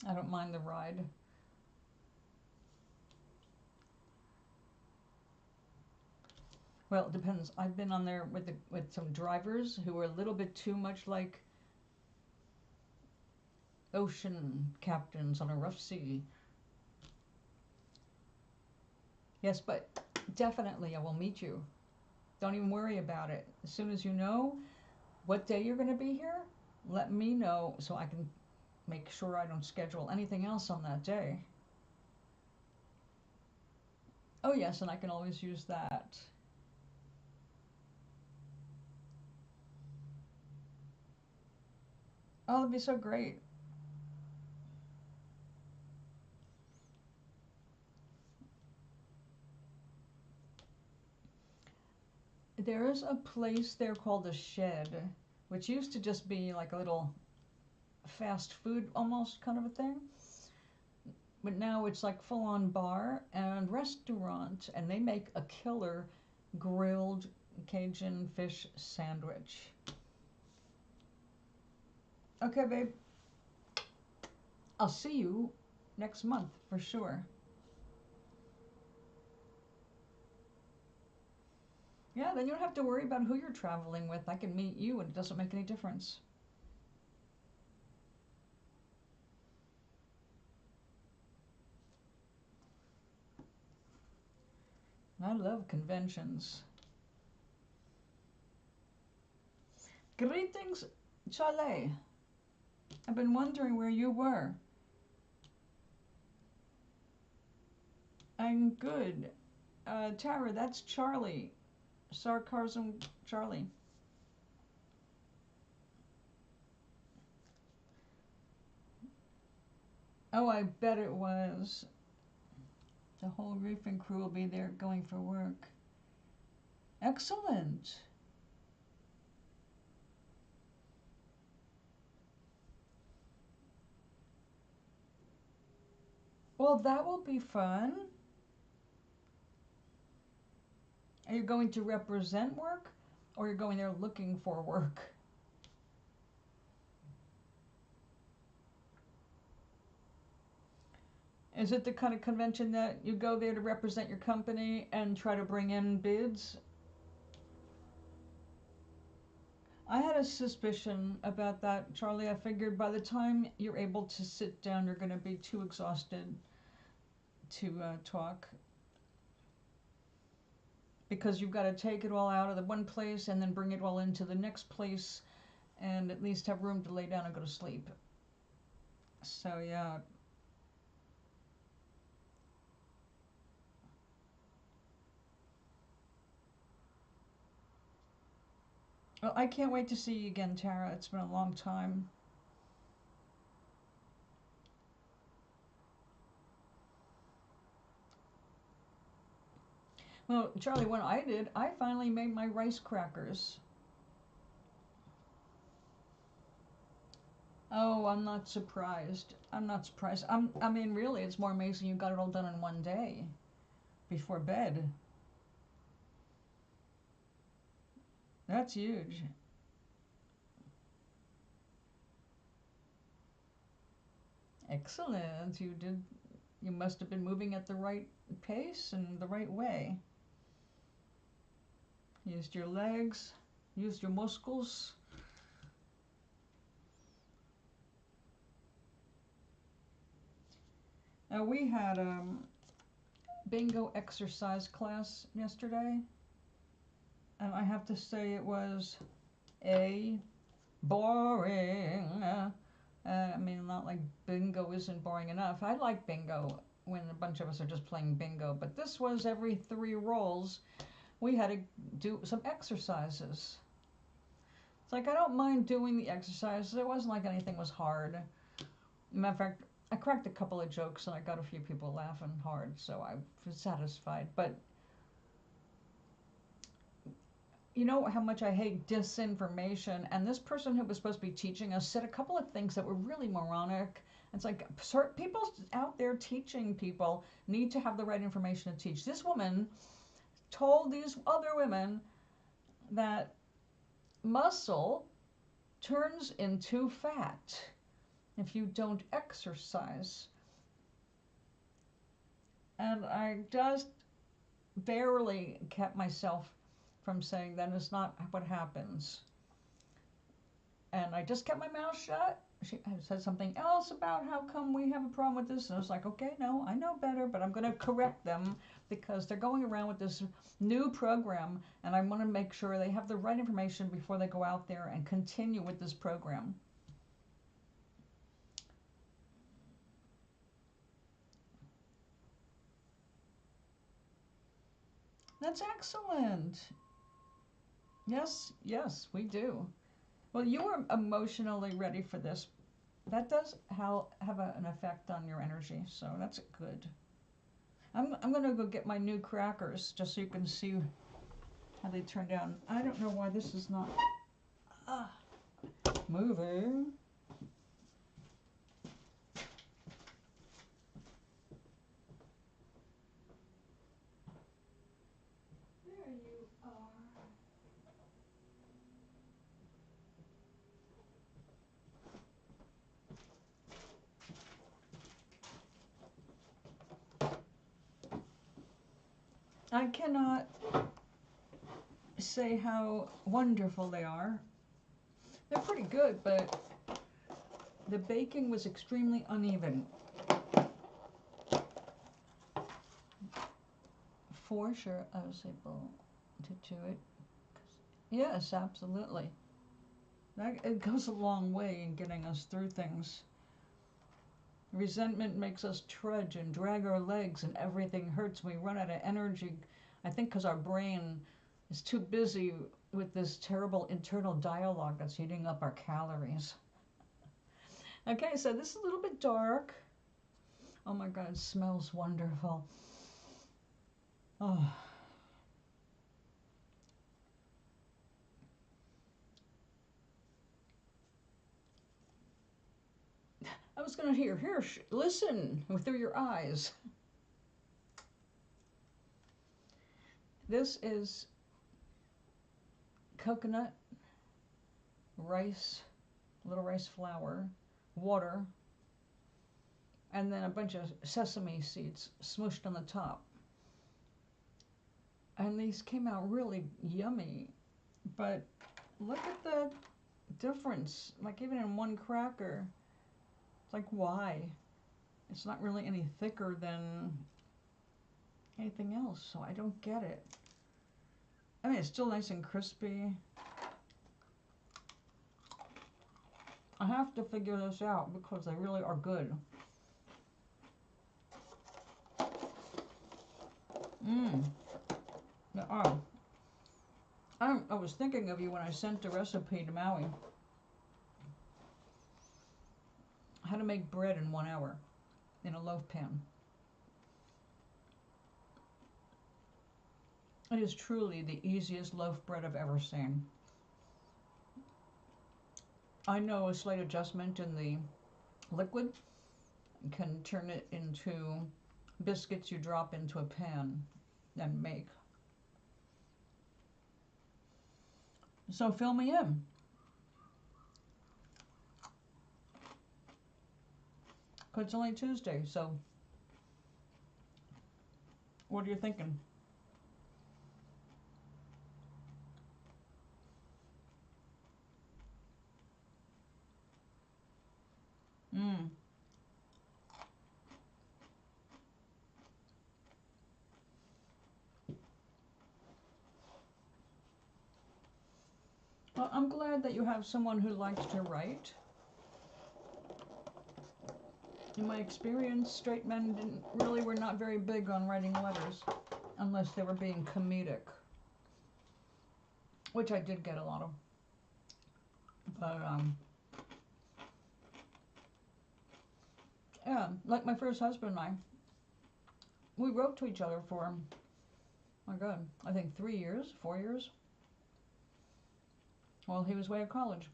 I don't mind the ride. Well, it depends. I've been on there with some drivers who are a little bit too much like ocean captains on a rough sea. Yes, but definitely I will meet you. Don't even worry about it. As soon as you know what day you're going to be here, let me know so I can make sure I don't schedule anything else on that day. Oh yes, and I can always use that. Oh, that'd be so great. There is a place there called the Shed, which used to just be like a little fast food almost kind of a thing. But now it's like full on bar and restaurant, and they make a killer grilled Cajun fish sandwich. Okay, babe. I'll see you next month for sure. Yeah, then you don't have to worry about who you're traveling with. I can meet you and it doesn't make any difference. I love conventions. Greetings, Chale. I've been wondering where you were. I'm good. Tara, that's Charlie. Sarcasm Charlie. Oh, I bet it was. The whole roofing crew will be there going for work. Excellent. Well, that will be fun. Are you going to represent work, or you're going there looking for work? Is it the kind of convention that you go there to represent your company and try to bring in bids? I had a suspicion about that, Charlie. I figured by the time you're able to sit down, you're going to be too exhausted to talk. Because you've got to take it all out of the one place and then bring it all into the next place and at least have room to lay down and go to sleep. So, yeah. Well, I can't wait to see you again, Tara. It's been a long time. Well, Charlie, when I did, I finally made my rice crackers. Oh, I'm not surprised. I'm not surprised. I mean, really, it's more amazing you got it all done in one day before bed. That's huge. Excellent. You must have been moving at the right pace and the right way. Used your legs, used your muscles. Now we had bingo exercise class yesterday, and I have to say it was boring. I mean, not like bingo isn't boring enough. I like bingo when a bunch of us are just playing bingo, but this was every 3 rolls we had to do some exercises. It's like I don't mind doing the exercises. It wasn't like anything was hard. Matter of fact, I cracked a couple of jokes and I got a few people laughing hard, so I was satisfied. But you know how much I hate disinformation, and this person who was supposed to be teaching us said a couple of things that were really moronic. It's like people out there teaching people need to have the right information to teach. This woman told these other women that muscle turns into fat if you don't exercise. And I just barely kept myself from saying that is not what happens. And I just kept my mouth shut. She said something else about how come we have a problem with this. And I was like, okay, no, I know better, but I'm going to correct them because they're going around with this new program, and I want to make sure they have the right information before they go out there and continue with this program. That's excellent. Yes, yes, we do. Well, you are emotionally ready for this. That does have an effect on your energy, so that's good. I'm going to go get my new crackers just so you can see how they turned out. I don't know why this is not moving. There you are. I cannot say how wonderful they are. They're pretty good, but the baking was extremely uneven. For sure, I was able to do it. Yes, absolutely. It goes a long way in getting us through things. Resentment makes us trudge and drag our legs, and everything hurts. We run out of energy, I think because our brain is too busy with this terrible internal dialogue that's eating up our calories. Okay, so this is a little bit dark. Oh my God, it smells wonderful. Oh. I was going to hear, listen through your eyes. This is coconut, rice, little rice flour, water, and then a bunch of sesame seeds smooshed on the top. And these came out really yummy, but look at the difference. Like even in one cracker, it's like, why? It's not really any thicker than anything else, so I don't get it. I mean, it's still nice and crispy. I have to figure this out because they really are good. Mmm. They are. I was thinking of you when I sent the recipe to Maui. How to make bread in 1 hour in a loaf pan. It is truly the easiest loaf bread I've ever seen. I know a slight adjustment in the liquid can turn it into biscuits you drop into a pan and make. So fill me in. It's only Tuesday, so what are you thinking? Mmm. Well, I'm glad that you have someone who likes to write. In my experience, straight men were not very big on writing letters unless they were being comedic, which I did get a lot of. But yeah, like my first husband and I, we wrote to each other for, my God, I think 3 years, 4 years, while he was away at college.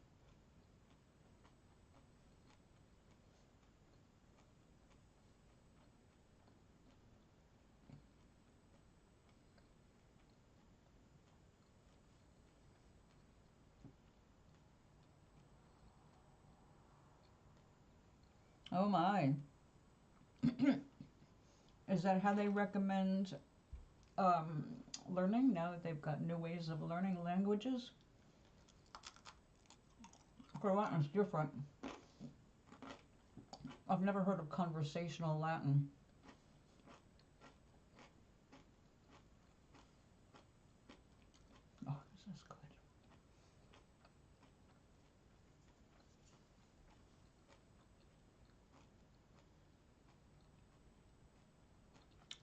Oh my. Is that how they recommend learning now that they've got new ways of learning languages? For Latin, it's different. I've never heard of conversational Latin. Oh, this is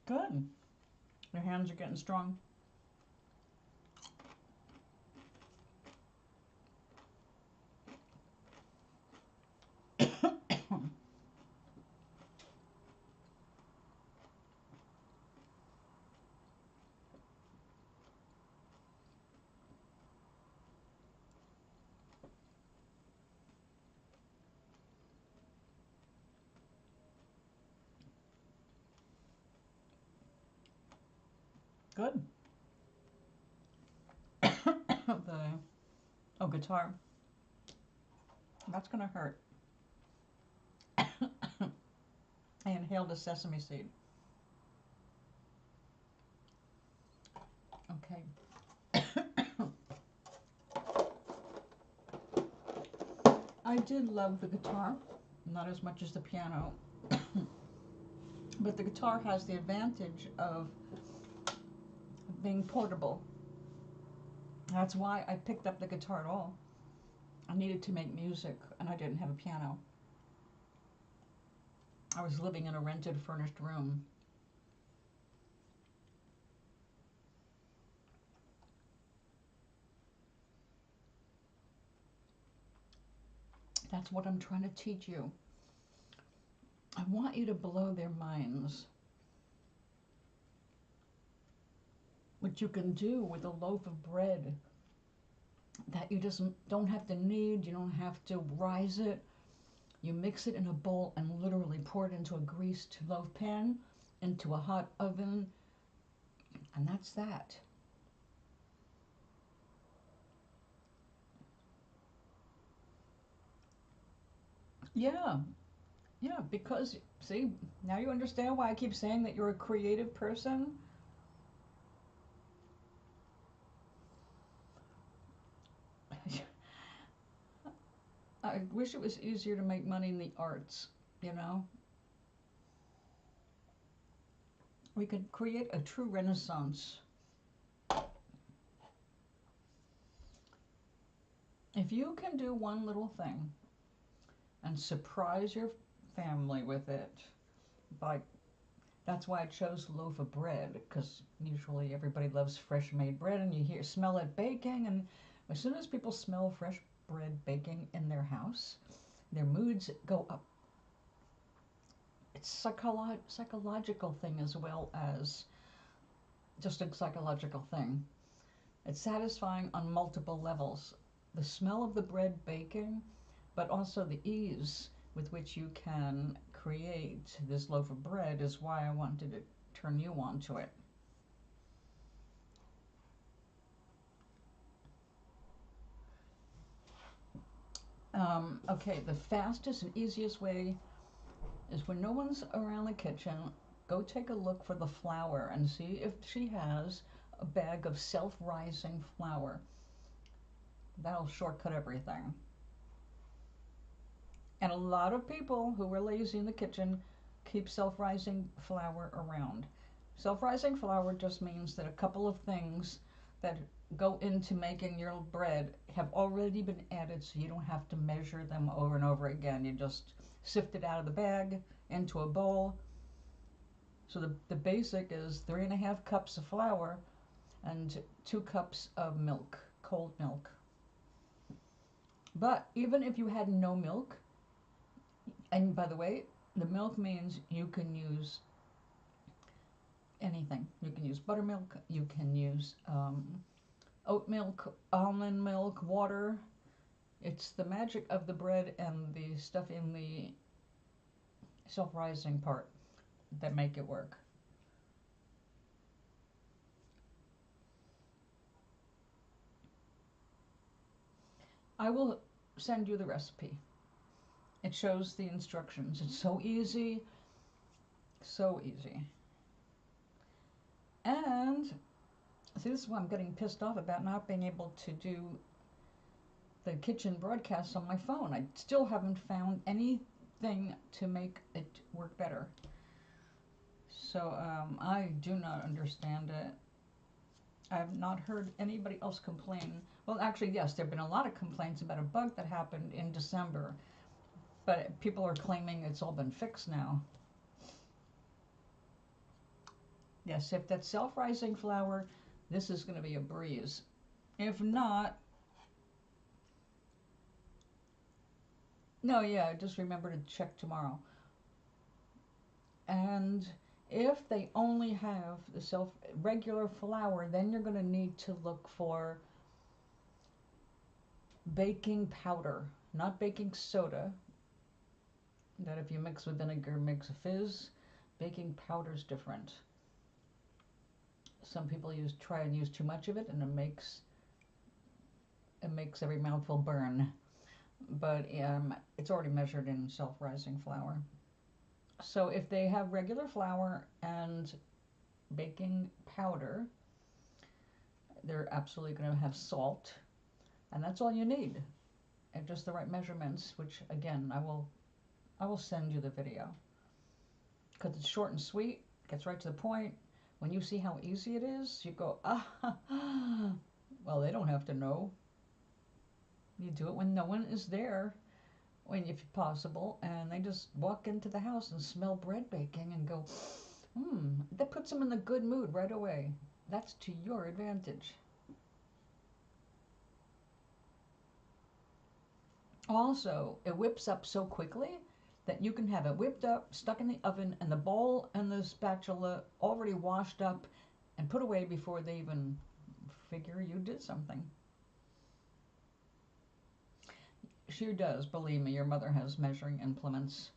good. Good. Your hands are getting strong. Good. Guitar. That's gonna hurt. I inhaled a sesame seed. Okay. I did love the guitar, not as much as the piano, but the guitar has the advantage of being portable. That's why I picked up the guitar at all. I needed to make music, and I didn't have a piano. I was living in a rented, furnished room. That's what I'm trying to teach you. I want you to blow their minds. what you can do with a loaf of bread that you just don't have to knead, you don't have to rise it. You mix it in a bowl and literally pour it into a greased loaf pan, into a hot oven, and that's that. Yeah, yeah, because see, now you understand why I keep saying that you're a creative person. I wish it was easier to make money in the arts, you know? We could create a true renaissance. If you can do one little thing and surprise your family with it, like that's why I chose loaf of bread, because usually everybody loves fresh made bread and you smell it baking, and as soon as people smell fresh bread baking in their house, their moods go up. It's psychological thing as well as just a psychological thing. It's satisfying on multiple levels. The smell of the bread baking, but also the ease with which you can create this loaf of bread is why I wanted to turn you on to it. Okay, the fastest and easiest way is when no one's around the kitchen, go take a look for the flour and see if she has a bag of self-rising flour. That'll shortcut everything. And a lot of people who are lazy in the kitchen keep self-rising flour around. Self-rising flour just means that a couple of things that go into making your bread have already been added, so you don't have to measure them over and over again. You just sift it out of the bag into a bowl. So the basic is 3.5 cups of flour and 2 cups of milk, cold milk. But even if you had no milk, and by the way, the milk means you can use anything. You can use buttermilk, you can use oat milk, almond milk, water. It's the magic of the bread and the stuff in the self-rising part that make it work. I will send you the recipe. It shows the instructions. It's so easy, so easy. And see, this is why I'm getting pissed off about not being able to do the kitchen broadcasts on my phone. I still haven't found anything to make it work better. So I do not understand it. I have not heard anybody else complain. Well, actually, yes, there have been a lot of complaints about a bug that happened in December, but people are claiming it's all been fixed now. Yes, if that's self-rising flour, this is going to be a breeze. If not, no, yeah, just remember to check tomorrow. And if they only have the regular flour, then you're going to need to look for baking powder, not baking soda. That if you mix with vinegar makes a fizz. Baking powder is different. Some people try and use too much of it, and it makes every mouthful burn. But it's already measured in self-rising flour. So if they have regular flour and baking powder, they're absolutely going to have salt, and that's all you need, and just the right measurements. Which again, I will send you the video because it's short and sweet, gets right to the point. When you see how easy it is, you go, well, they don't have to know. You do it when no one is there, if possible, and they just walk into the house and smell bread baking and go, that puts them in the good mood right away. That's to your advantage. Also, it whips up so quickly that you can have it whipped up, stuck in the oven, and the bowl and the spatula already washed up and put away before they even figure you did something. She does, believe me, your mother has measuring implements.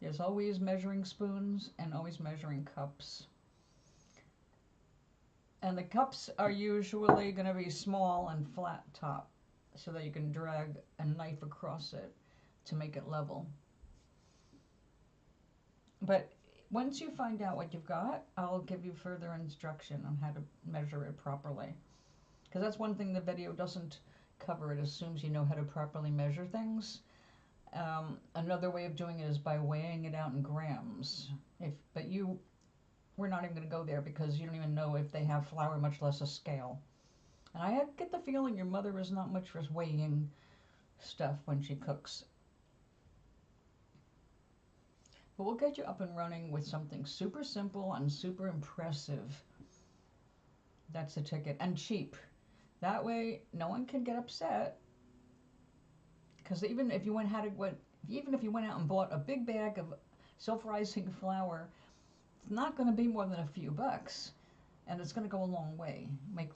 There's always measuring spoons and always measuring cups. And the cups are usually going to be small and flat top so that you can drag a knife across it to make it level. But once you find out what you've got, I'll give you further instruction on how to measure it properly. Because that's one thing the video doesn't cover. It assumes you know how to properly measure things. Another way of doing it is by weighing it out in grams. We're not even going to go there because you don't even know if they have flour, much less a scale. And I get the feeling your mother is not much for weighing stuff when she cooks. But we'll get you up and running with something super simple and super impressive. That's the ticket. And cheap. That way, no one can get upset. Because even if you went out and bought a big bag of self-rising flour, it's not going to be more than a few bucks. And it's going to go a long way. Make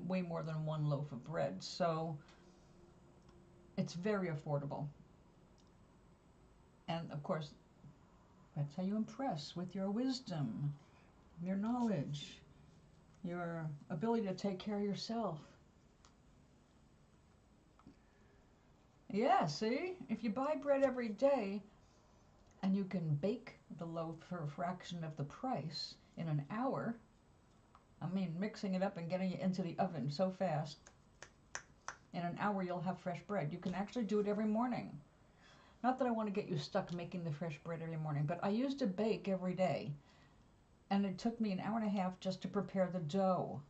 way more than one loaf of bread. So it's very affordable. And of course, that's how you impress, with your wisdom, your knowledge, your ability to take care of yourself. Yeah, see? If you buy bread every day and you can bake the loaf for a fraction of the price in an hour, I mean, mixing it up and getting it into the oven so fast, in an hour you'll have fresh bread. You can actually do it every morning. Not that I want to get you stuck making the fresh bread every morning, but I used to bake every day. And it took me an hour and a half just to prepare the dough.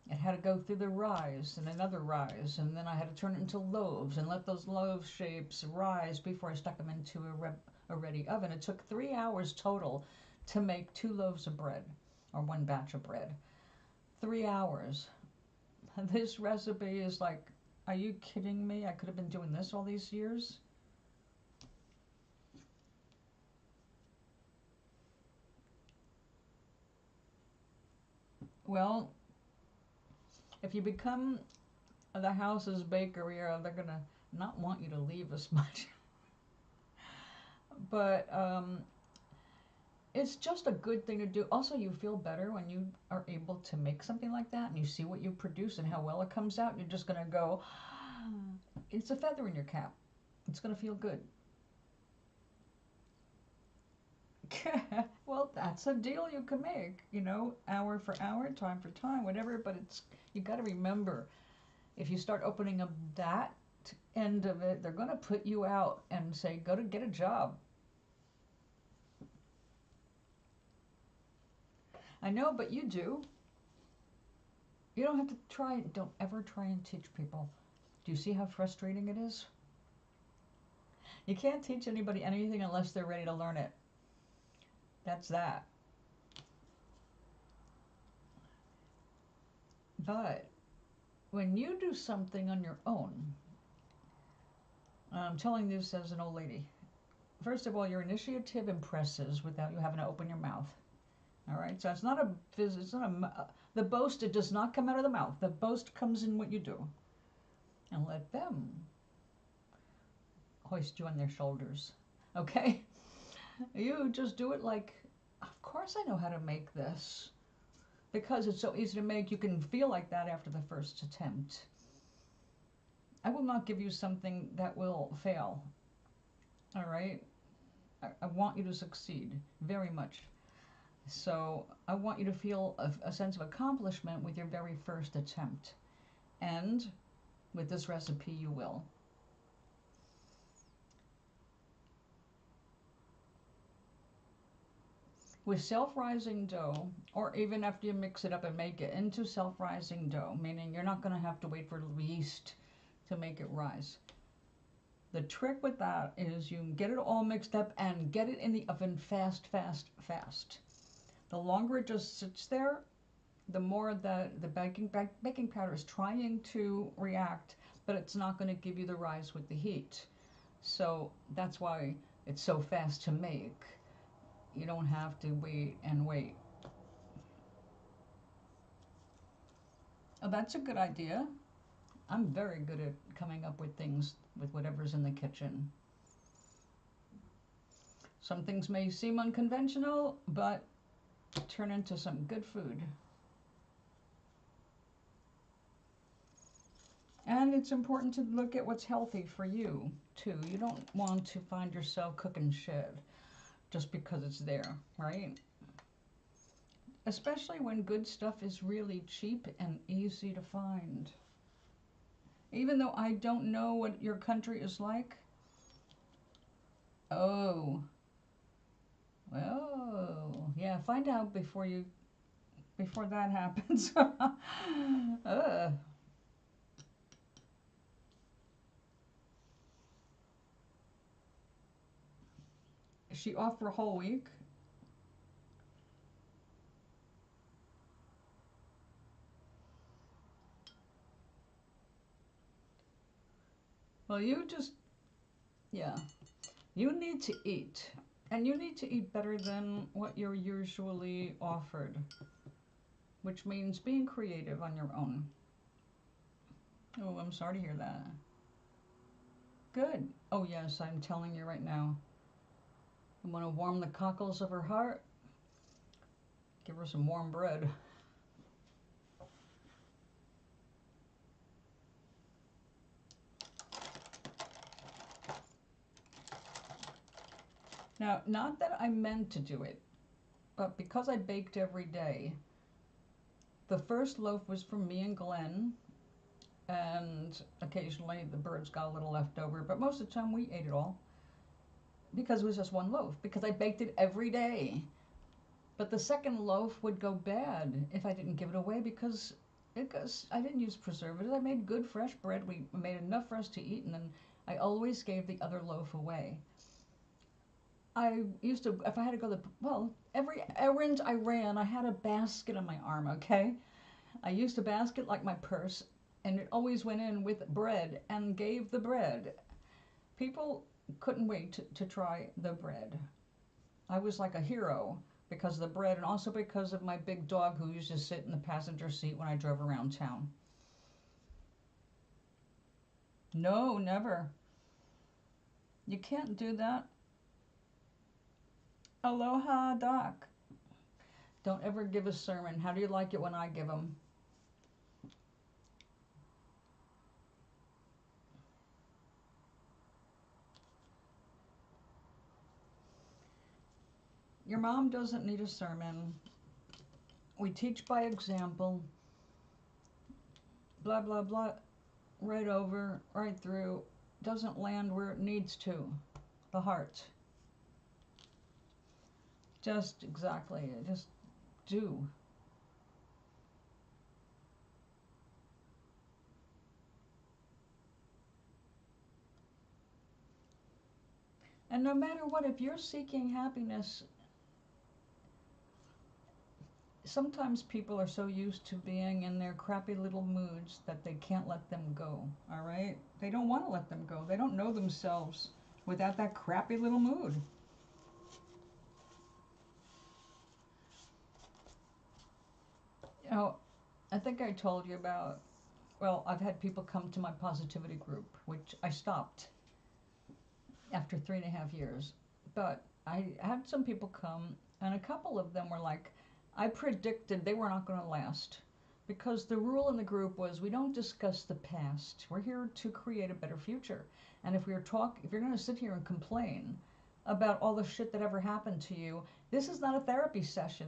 It had to go through the rise and another rise, and then I had to turn it into loaves and let those loaf shapes rise before I stuck them into a ready oven. It took 3 hours total to make 2 loaves of bread, or 1 batch of bread. 3 hours. This recipe is like, are you kidding me? I could have been doing this all these years. Well, if you become the house's bakery, they're going to not want you to leave as much. But it's just a good thing to do. Also, you feel better when you are able to make something like that and you see what you produce and how well it comes out. And you're just going to go, it's a feather in your cap. It's going to feel good. Well, that's a deal you can make, hour for hour, time for time, whatever. But you got to remember, if you start opening up that end of it, they're going to put you out and say, go to get a job. I know, but you do. You don't have to try. Don't ever try and teach people. Do you see how frustrating it is? You can't teach anybody anything unless they're ready to learn it. That's that. But when you do something on your own, I'm telling this as an old lady. First of all, your initiative impresses without you having to open your mouth. All right, so it's not the boast. It does not come out of the mouth. The boast comes in what you do, and let them hoist you on their shoulders. Okay, you just do it like, of course I know how to make this, because it's so easy to make. You can feel like that after the first attempt. I will not give you something that will fail. All right, I want you to succeed very much. So I want you to feel a sense of accomplishment with your very first attempt. And with this recipe, you will. With self-rising dough, or even after you mix it up and make it into self-rising dough, meaning you're not going to have to wait for yeast to make it rise. The trick with that is you get it all mixed up and get it in the oven fast, fast, fast. The longer it just sits there, the more that the baking powder is trying to react, but it's not going to give you the rise with the heat. So that's why it's so fast to make. You don't have to wait and wait. Oh, that's a good idea. I'm very good at coming up with things with whatever's in the kitchen. Some things may seem unconventional, but turn into some good food. And it's important to look at what's healthy for you, too. You don't want to find yourself cooking shit just because it's there, right? Especially when good stuff is really cheap and easy to find. Even though I don't know what your country is like. Oh. Well, yeah, find out before that happens. Is she off for a whole week? Well, yeah, you need to eat. And you need to eat better than what you're usually offered, which means being creative on your own. Oh, I'm sorry to hear that. Good. Oh, yes, I'm telling you right now. I want to warm the cockles of her heart. Give her some warm bread. Now, not that I meant to do it, but because I baked every day, the first loaf was for me and Glenn, and occasionally the birds got a little left over, but most of the time we ate it all because it was just one loaf, because I baked it every day. But the second loaf would go bad if I didn't give it away because I didn't use preservatives. I made good fresh bread. We made enough for us to eat, and then I always gave the other loaf away. I used to, if I had to go to every errand I ran, I had a basket on my arm, okay? I used a basket like my purse, and it always went in with bread and gave the bread. People couldn't wait to try the bread. I was like a hero because of the bread and also because of my big dog who used to sit in the passenger seat when I drove around town. No, never. You can't do that. Aloha, Doc. Don't ever give a sermon. How do you like it when I give them? Your mom doesn't need a sermon. We teach by example. Blah, blah, blah. Right over, right through. Doesn't land where it needs to. The heart. Just exactly. Just do. And no matter what, if you're seeking happiness, sometimes people are so used to being in their crappy little moods that they can't let them go, all right? They don't want to let them go. They don't know themselves without that crappy little mood. You know, I think I told you about, well, I've had people come to my positivity group, which I stopped after 3.5 years. But I had some people come, and a couple of them were like, I predicted they were not going to last. Because the rule in the group was we don't discuss the past. We're here to create a better future. And if you're going to sit here and complain about all the shit that ever happened to you, this is not a therapy session.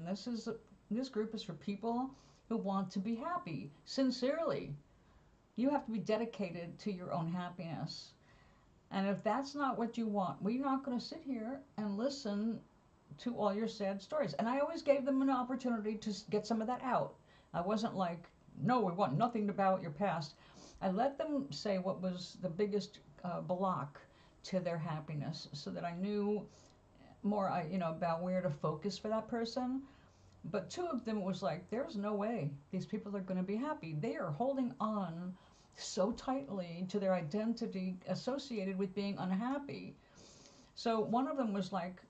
This group is for people who want to be happy, sincerely. You have to be dedicated to your own happiness. And if that's not what you want, we're not going to sit here and listen to all your sad stories. And I always gave them an opportunity to get some of that out. I wasn't like, no, we want nothing about your past. I let them say what was the biggest block to their happiness, so that I knew more, about where to focus for that person. But two of them was like, there's no way these people are going to be happy. They are holding on so tightly to their identity associated with being unhappy. So one of them was like,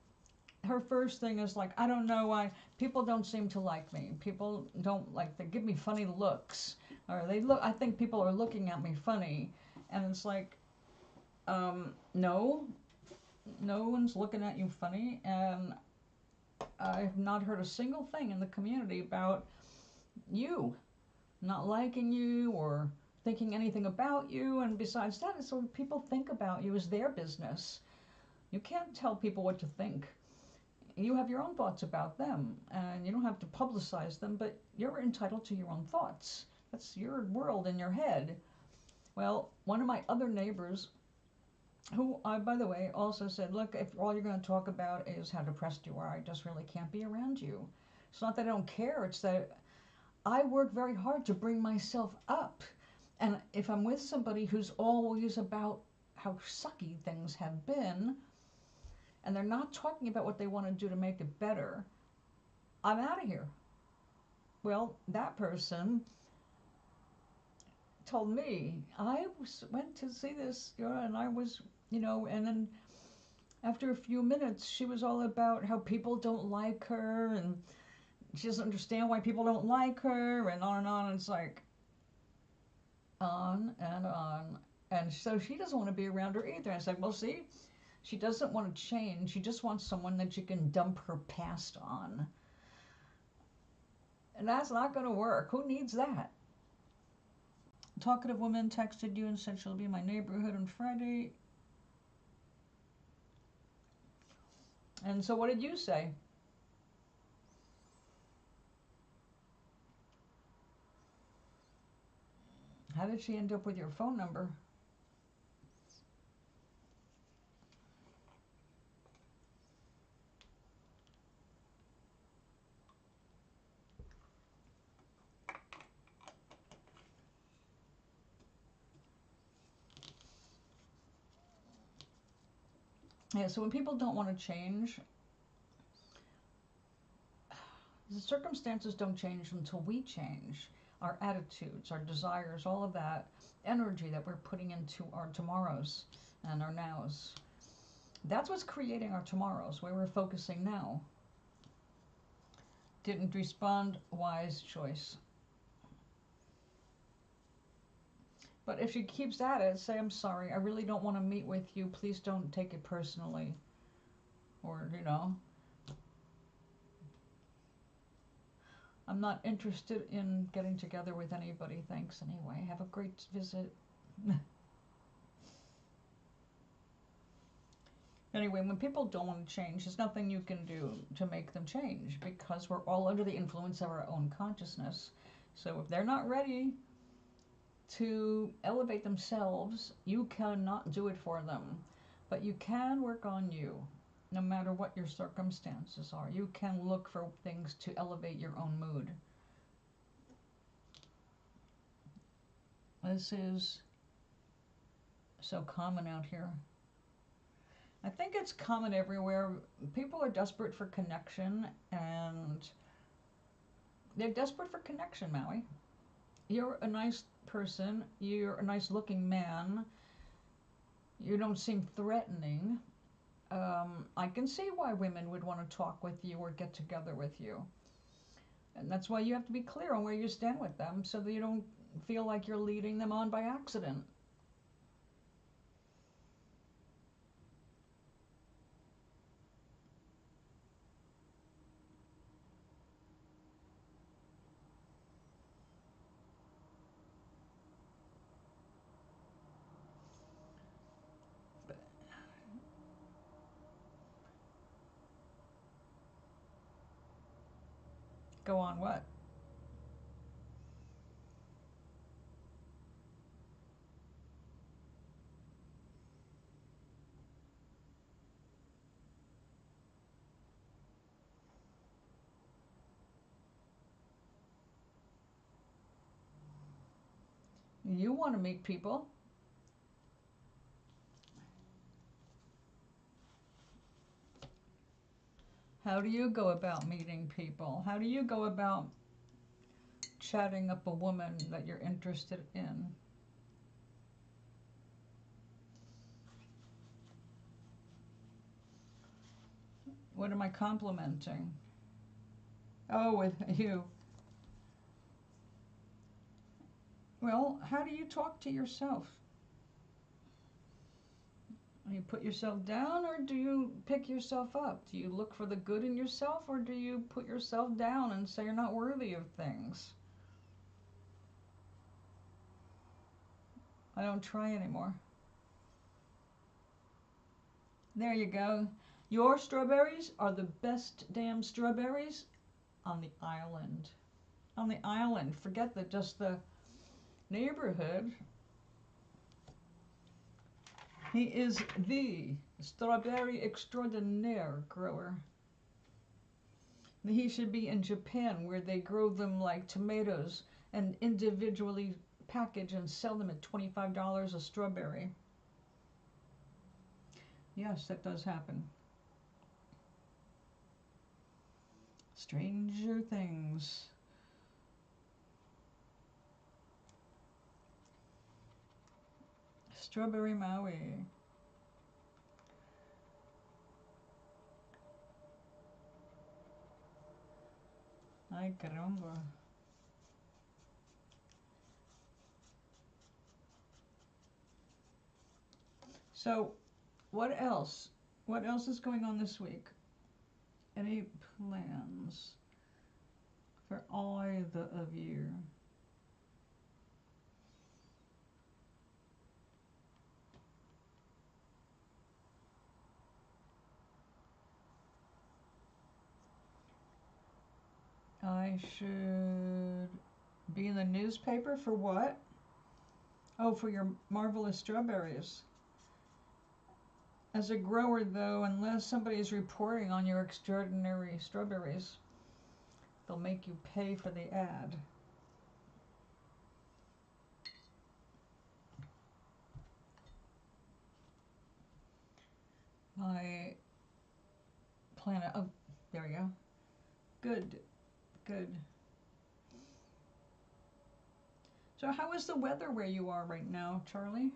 her first thing is like, I don't know why people don't seem to like me. People don't like, they give me funny looks. or I think people are looking at me funny, and it's like, no, no one's looking at you funny, and I've not heard a single thing in the community about you not liking you or thinking anything about you. And besides that, it's what people think about you is their business. You can't tell people what to think. You have your own thoughts about them, and you don't have to publicize them, but you're entitled to your own thoughts. That's your world in your head. Well, one of my other neighbors, who I, by the way, also said, look, if all you're going to talk about is how depressed you are, I just really can't be around you. It's not that I don't care, it's that I work very hard to bring myself up. And if I'm with somebody who's always about how sucky things have been, and they're not talking about what they want to do to make it better, I'm out of here. Well, that person told me, went to see this girl, and I was, and then after a few minutes, she was all about how people don't like her, and she doesn't understand why people don't like her, and on and on. And it's like, on and on. And so she doesn't want to be around her either. I was like, well, see, she doesn't want to change. She just wants someone that she can dump her past on. And that's not going to work. Who needs that? Talkative woman texted you and said she'll be in my neighborhood on Friday. And so what did you say? How did she end up with your phone number? Yeah, so when people don't want to change, the circumstances don't change until we change. Our attitudes, our desires, all of that energy that we're putting into our tomorrows and our nows. That's what's creating our tomorrows, where we're focusing now. Didn't respond, wise choice. But if she keeps at it, say, I'm sorry, I really don't want to meet with you. Please don't take it personally. Or, I'm not interested in getting together with anybody. Thanks anyway. Have a great visit. Anyway, when people don't want to change, there's nothing you can do to make them change, because we're all under the influence of our own consciousness. So if they're not ready to elevate themselves, you cannot do it for them. But you can work on you, no matter what your circumstances are. You can look for things to elevate your own mood. This is so common out here. I think it's common everywhere. People are desperate for connection, and they're desperate for connection, Maui. You're a nice person. You're a nice looking man. You don't seem threatening. I can see why women would want to talk with you or get together with you. And that's why you have to be clear on where you stand with them, so that you don't feel like you're leading them on by accident. Go on what? You want to meet people. How do you go about meeting people? How do you go about chatting up a woman that you're interested in? What am I complimenting? Oh, with you. Well, how do you talk to yourself? Do you put yourself down or do you pick yourself up? Do you look for the good in yourself or do you put yourself down and say you're not worthy of things? I don't try anymore. There you go. Your strawberries are the best damn strawberries on the island. On the island. Forget just the neighborhood. He is the strawberry extraordinaire grower. He should be in Japan where they grow them like tomatoes and individually package and sell them at $25 a strawberry. Yes, that does happen. Stranger things. Strawberry Maui. Ay, caramba. So, what else? What else is going on this week? Any plans for either of you? I should be in the newspaper for what? Oh, for your marvelous strawberries. As a grower, though, unless somebody is reporting on your extraordinary strawberries, they'll make you pay for the ad. My planet. Oh, there we go. Good, good. So, how is the weather where you are right now, Charlie?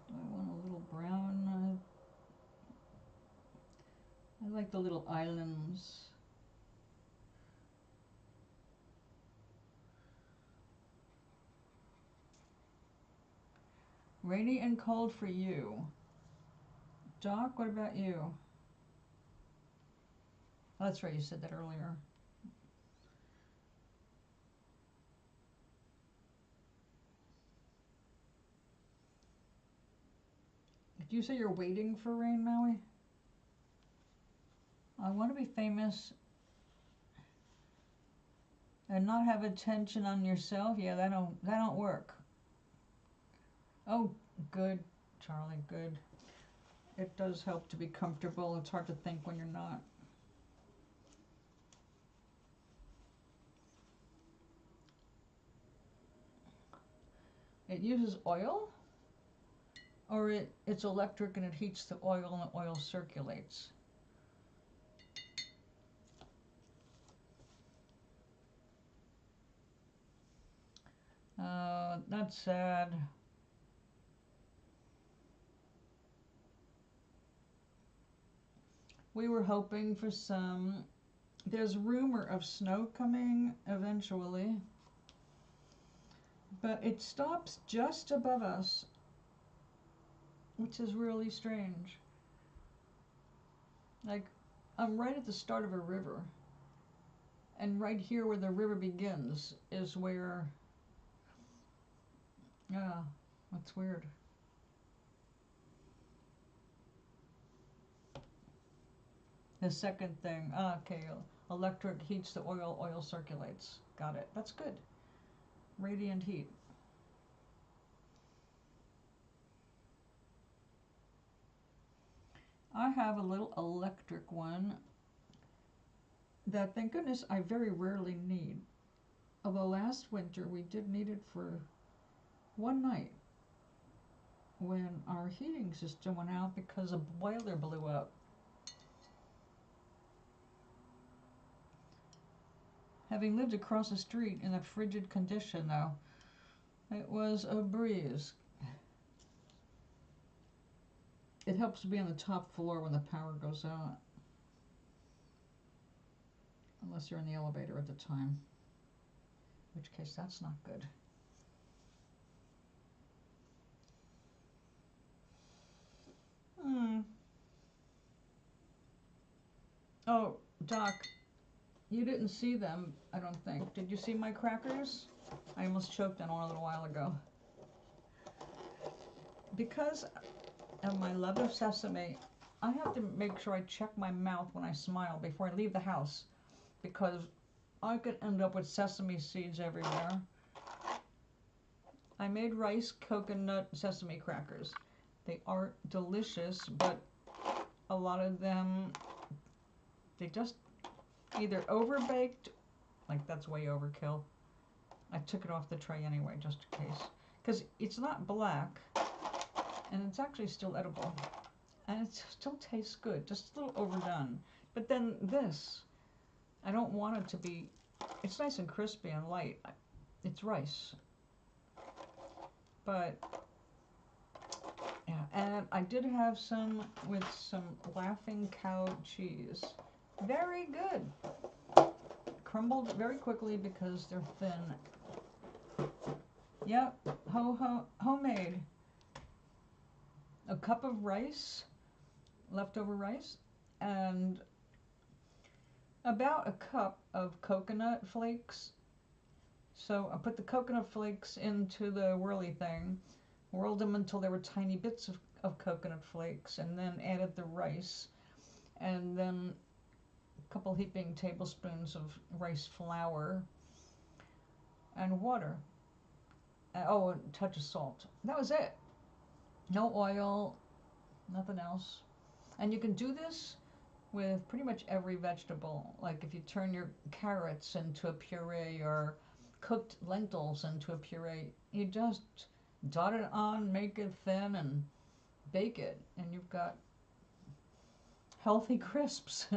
Do I want a little brown? I like the little islands. Rainy and cold for you. Doc, what about you? Oh, that's right, you said that earlier. Did you say you're waiting for rain, Maui? I want to be famous and not have attention on yourself. Yeah, that don't work. Oh, good, Charlie, good. It does help to be comfortable. It's hard to think when you're not. It uses oil? Or it's electric and it heats the oil and the oil circulates? That's sad. We were hoping for some. There's rumor of snow coming eventually, but it stops just above us, which is really strange. Like, I'm right at the start of a river, and right here where the river begins is where, yeah, that's weird. The second thing, okay, electric heats the oil, oil circulates. Got it. That's good. Radiant heat. I have a little electric one that, thank goodness, I very rarely need. Although last winter we did need it for one night when our heating system went out because a boiler blew up. Having lived across the street in a frigid condition, though, it was a breeze. It helps to be on the top floor when the power goes out. unless you're in the elevator at the time, in which case that's not good. Oh, Doc, you didn't see them, I don't think. Did you see my crackers? I almost choked on one a little while ago. Because of my love of sesame, I have to make sure I check my mouth when I smile before I leave the house, because I could end up with sesame seeds everywhere. I made rice, coconut, sesame crackers. They are delicious, but a lot of them, they just either overbaked, like that's way overkill. I took it off the tray anyway, just in case. Because it's not black, and it's actually still edible. And it still tastes good, just a little overdone. But then this, I don't want it to be, it's nice and crispy and light. It's rice. But, yeah, and I did have some with some Laughing Cow cheese. Very good. Crumbled very quickly because they're thin. Yep, homemade. A cup of rice, leftover rice, and about a cup of coconut flakes. So I put the coconut flakes into the whirly thing, whirled them until there were tiny bits of coconut flakes, and then added the rice, and then a couple heaping tablespoons of rice flour and water. Oh, and a touch of salt. That was it. No oil, nothing else. And you can do this with pretty much every vegetable. Like if you turn your carrots into a puree or cooked lentils into a puree, you just dot it on, make it thin, and bake it, and you've got healthy crisps.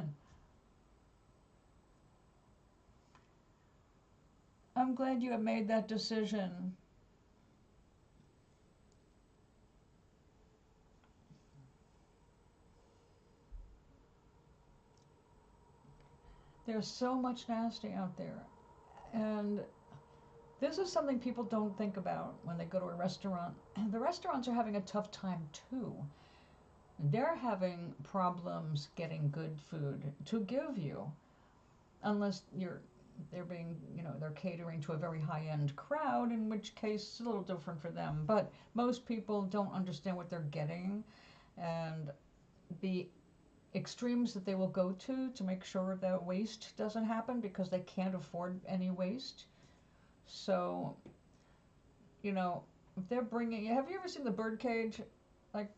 I'm glad you have made that decision. There's so much nasty out there, and this is something people don't think about when they go to a restaurant. And the restaurants are having a tough time too. They're having problems getting good food to give you, unless they're being, they're catering to a very high-end crowd, in which case it's a little different for them. But most people don't understand what they're getting, and the extremes that they will go to make sure that waste doesn't happen, because they can't afford any waste. So, if they're bringing, have you ever seen the birdcage? Like,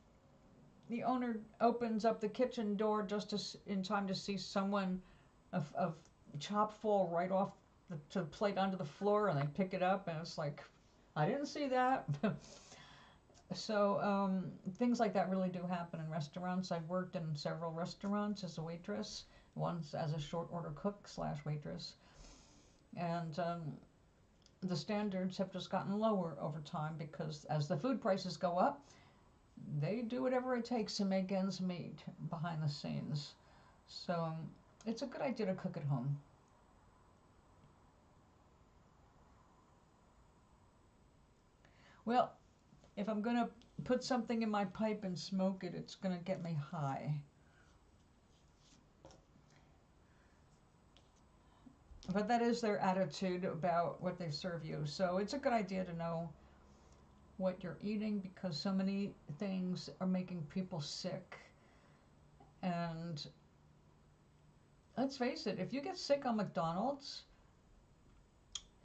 the owner opens up the kitchen door just in time to see someone of chop fall right off the plate onto the floor, and they pick it up, and it's like, I didn't see that. So things like that really do happen in restaurants. I've worked in several restaurants as a waitress, once as a short order cook / waitress, and the standards have just gotten lower over time, because as the food prices go up, they do whatever it takes to make ends meet behind the scenes. So it's a good idea to cook at home. Well, if I'm going to put something in my pipe and smoke it, it's going to get me high. But that is their attitude about what they serve you. So it's a good idea to know what you're eating, because so many things are making people sick. And let's face it, if you get sick on McDonald's,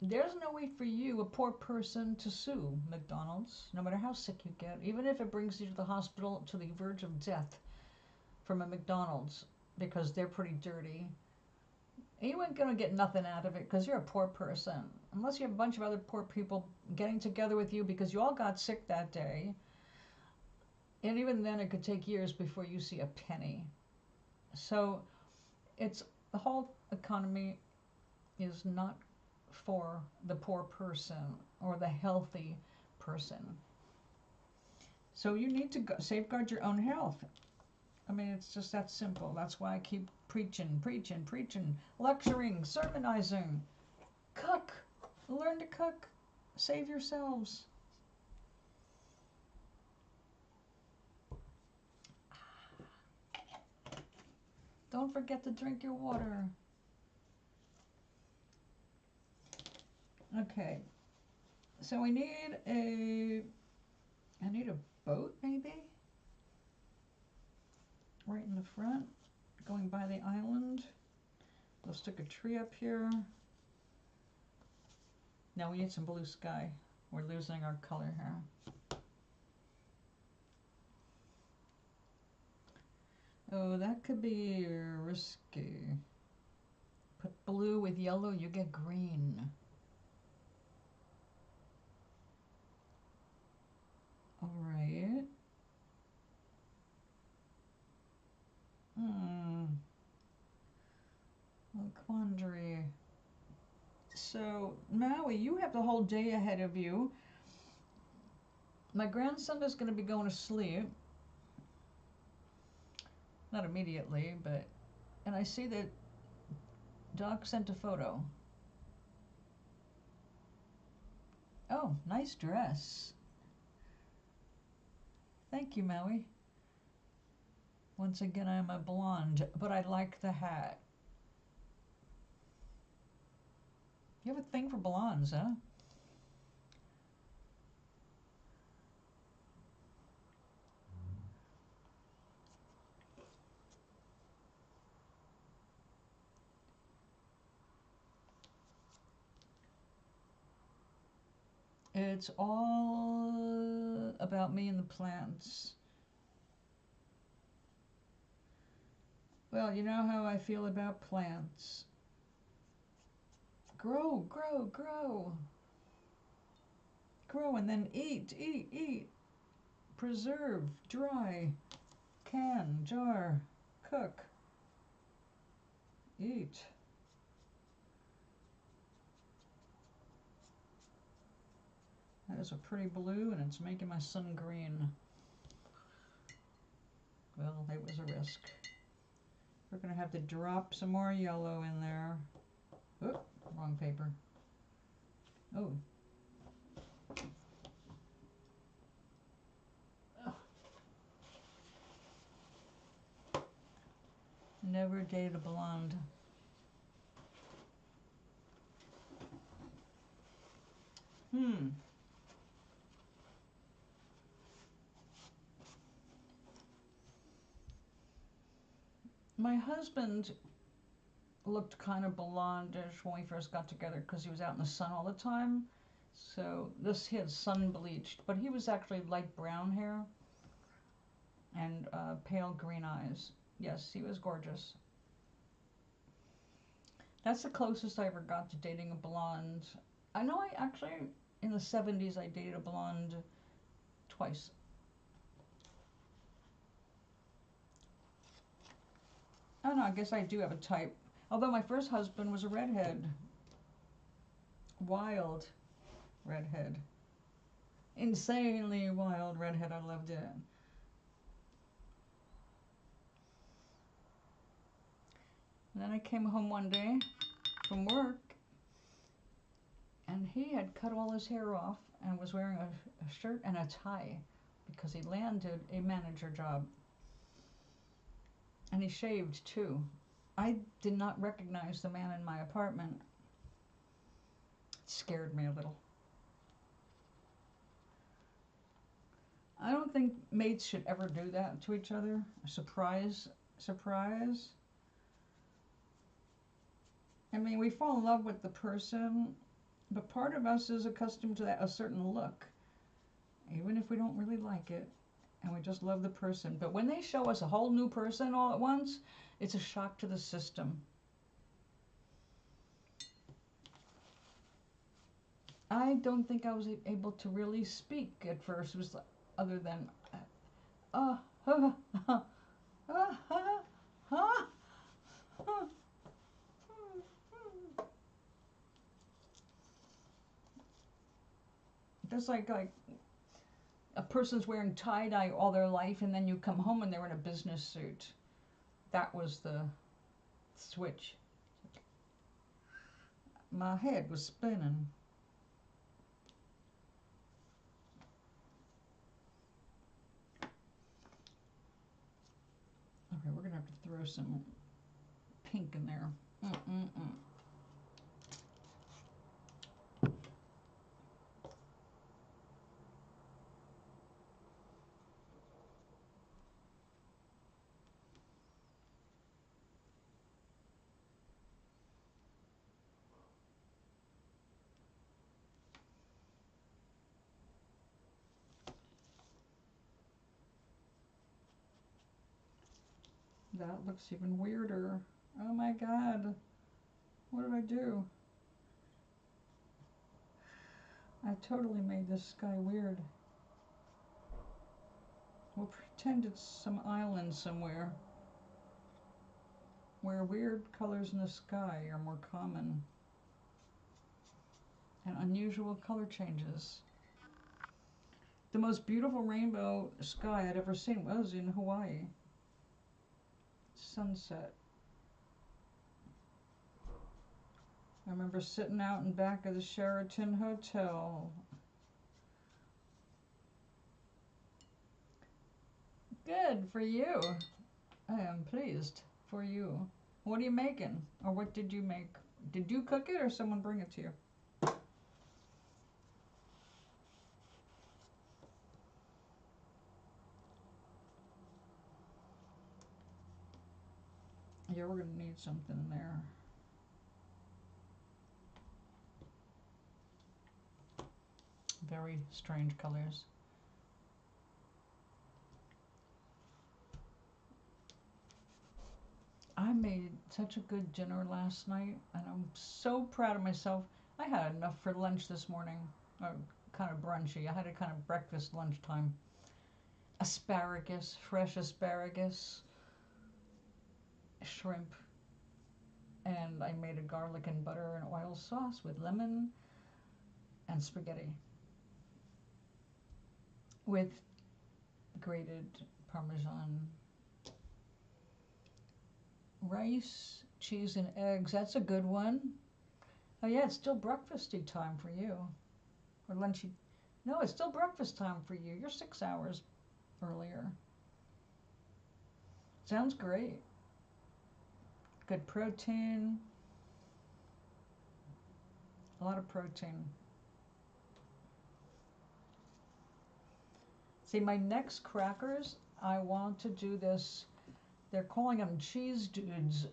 there's no way for you, a poor person, to sue McDonald's, no matter how sick you get, even if it brings you to the hospital to the verge of death from a McDonald's, because they're pretty dirty. You ain't gonna get nothing out of it because you're a poor person, unless you have a bunch of other poor people getting together with you because you all got sick that day. And even then, it could take years before you see a penny. So it's, the whole economy is not for the poor person or the healthy person. So you need to safeguard your own health. I mean, it's just that simple. That's why I keep preaching, preaching, preaching, lecturing, sermonizing. Cook. Learn to cook. Save yourselves. Don't forget to drink your water. Okay. So I need a boat maybe? Right in the front, going by the island. We'll stick a tree up here. Now we need some blue sky. We're losing our color here. Oh, that could be risky. Put blue with yellow, you get green. All right. A quandary. So, Maui, you have the whole day ahead of you. My grandson is going to be going to sleep. Not immediately, but... And I see that Doc sent a photo. Oh, nice dress. Thank you, Maui. Once again, I'm a blonde, but I like the hat. You have a thing for blondes, huh? It's all about me and the plants. Well, you know how I feel about plants. Grow, grow, grow. Grow and then eat, eat, eat. Preserve, dry, can, jar, cook, eat. That is a pretty blue and it's making my sun green. Well, that was a risk. We're gonna have to drop some more yellow in there. Oop, wrong paper. Oh. Never date a blonde. My husband looked kind of blondish when we first got together because he was out in the sun all the time. So he had sun bleached, but he was actually light brown hair and pale green eyes. Yes, he was gorgeous. That's the closest I ever got to dating a blonde. I know I actually, in the 70s, I dated a blonde twice. I don't know, I guess I do have a type. Although my first husband was a redhead. Wild redhead. Insanely wild redhead. I loved it. And then I came home one day from work and he had cut all his hair off and was wearing a shirt and a tie because he landed a manager job. And he shaved too. I did not recognize the man in my apartment. It scared me a little. I don't think mates should ever do that to each other. Surprise, surprise. I mean, we fall in love with the person, but part of us is accustomed to a certain look, even if we don't really like it, and we just love the person. But when they show us a whole new person all at once, it's a shock to the system. I don't think I was able to really speak at first. It was other than, just like a person's wearing tie-dye all their life and then you come home and they're in a business suit. That was the switch. My head was spinning. Okay, we're gonna have to throw some pink in there. That looks even weirder. Oh my God. What did I do? I totally made this sky weird. We'll pretend it's some island somewhere where weird colors in the sky are more common and unusual color changes. The most beautiful rainbow sky I'd ever seen was in Hawaii. Sunset. I remember sitting out in back of the Sheraton Hotel. Good for you. I am pleased for you. What are you making? Or what did you make? Did you cook it or someone bring it to you? Yeah, we're gonna need something there. Very strange colors. I made such a good dinner last night and I'm so proud of myself. I had enough for lunch this morning. Kind of brunchy. I had a kind of breakfast lunchtime. Asparagus, fresh asparagus, shrimp, and I made a garlic and butter and oil sauce with lemon and spaghetti with grated Parmesan, rice, cheese, and eggs. That's a good one. Oh yeah, it's still breakfasty time for you, or lunchy. No, it's still breakfast time for you. You're 6 hours earlier. Sounds great. Good protein. A lot of protein. See, my next crackers, I want to do this. They're calling them cheese dudes.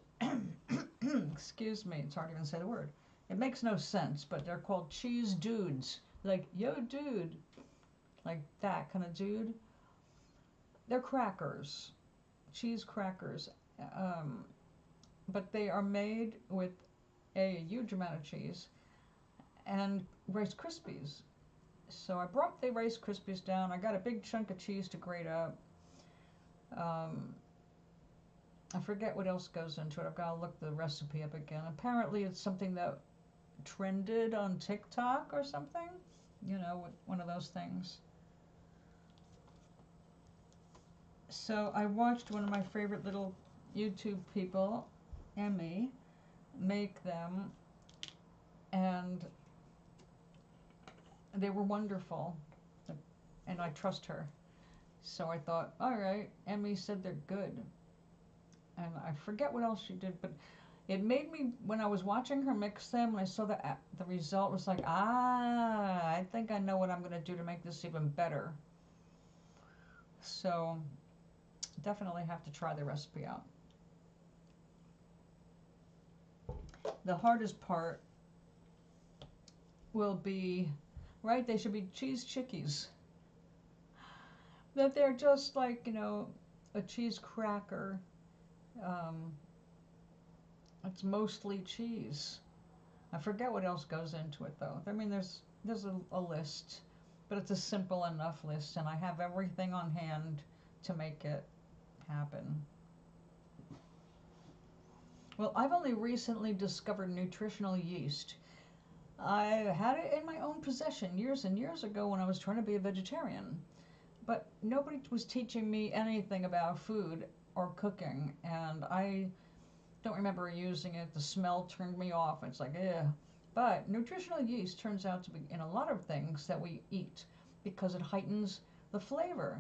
Excuse me, it's hard to even say the word. It makes no sense, but they're called cheese dudes. Like, yo, dude. Like that kind of dude. They're crackers. Cheese crackers. But they are made with a huge amount of cheese and Rice Krispies. So I brought the Rice Krispies down. I got a big chunk of cheese to grate up. I forget what else goes into it. I've got to look the recipe up again. Apparently it's something that trended on TikTok or something. You know, one of those things. So I watched one of my favorite little YouTube people, Emmy, make them, and they were wonderful, and I trust her. So I thought, all right, Emmy said they're good. And I forget what else she did, but it made me, when I was watching her mix them, and I saw the result, was like, I think I know what I'm going to do to make this even better. So definitely have to try the recipe out. The hardest part will be, right, they should be cheese chickies. That they're just like, you know, a cheese cracker. It's mostly cheese. I forget what else goes into it though. I mean, there's a list, but it's a simple enough list, and I have everything on hand to make it happen. Well, I've only recently discovered nutritional yeast. I had it in my own possession years and years ago when I was trying to be a vegetarian. but nobody was teaching me anything about food or cooking, and I don't remember using it. The smell turned me off. It's like, eh. But nutritional yeast turns out to be in a lot of things that we eat because it heightens the flavor,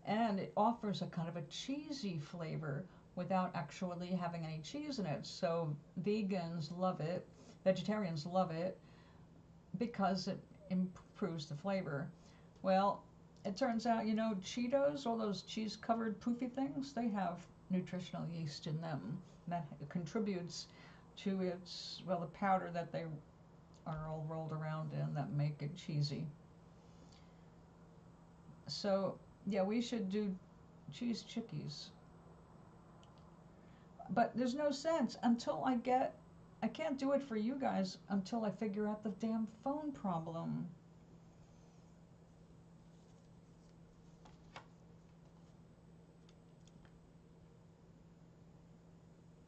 and it offers a kind of a cheesy flavor without actually having any cheese in it. So vegans love it, vegetarians love it, because it improves the flavor. Well, it turns out, Cheetos, all those cheese covered poofy things, they have nutritional yeast in them. That contributes to its, well, the powder that they are all rolled around in that make it cheesy. So, yeah, we should do cheese chickies. But there's no sense until I can't do it for you guys until I figure out the damn phone problem.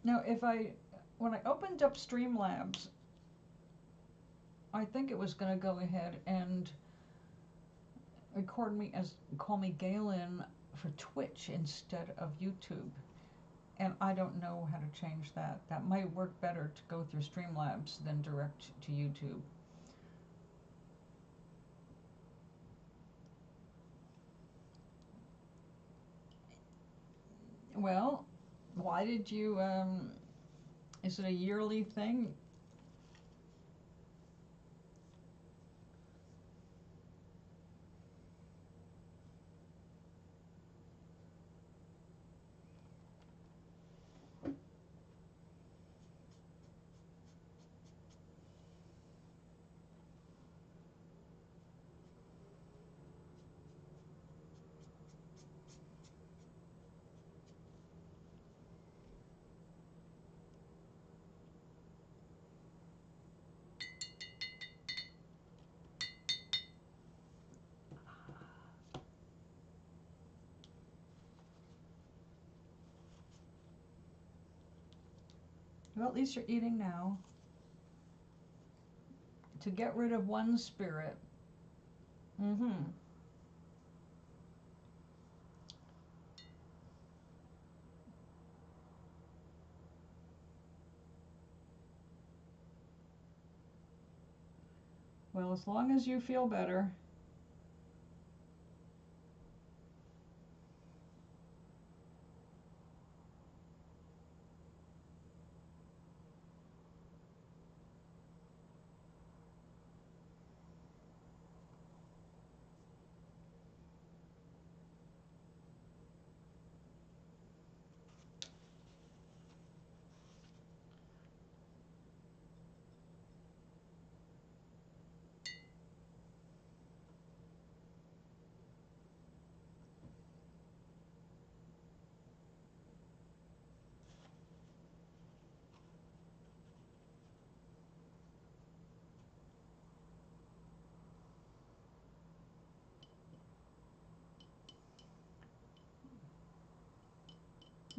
Now, when I opened up Streamlabs, I think it was going to go ahead and call me Galen for Twitch instead of YouTube. And I don't know how to change that. That might work better to go through Streamlabs than direct to YouTube. Well, why did you, is it a yearly thing? Well, at least you're eating now. To get rid of one spirit. Well, as long as you feel better.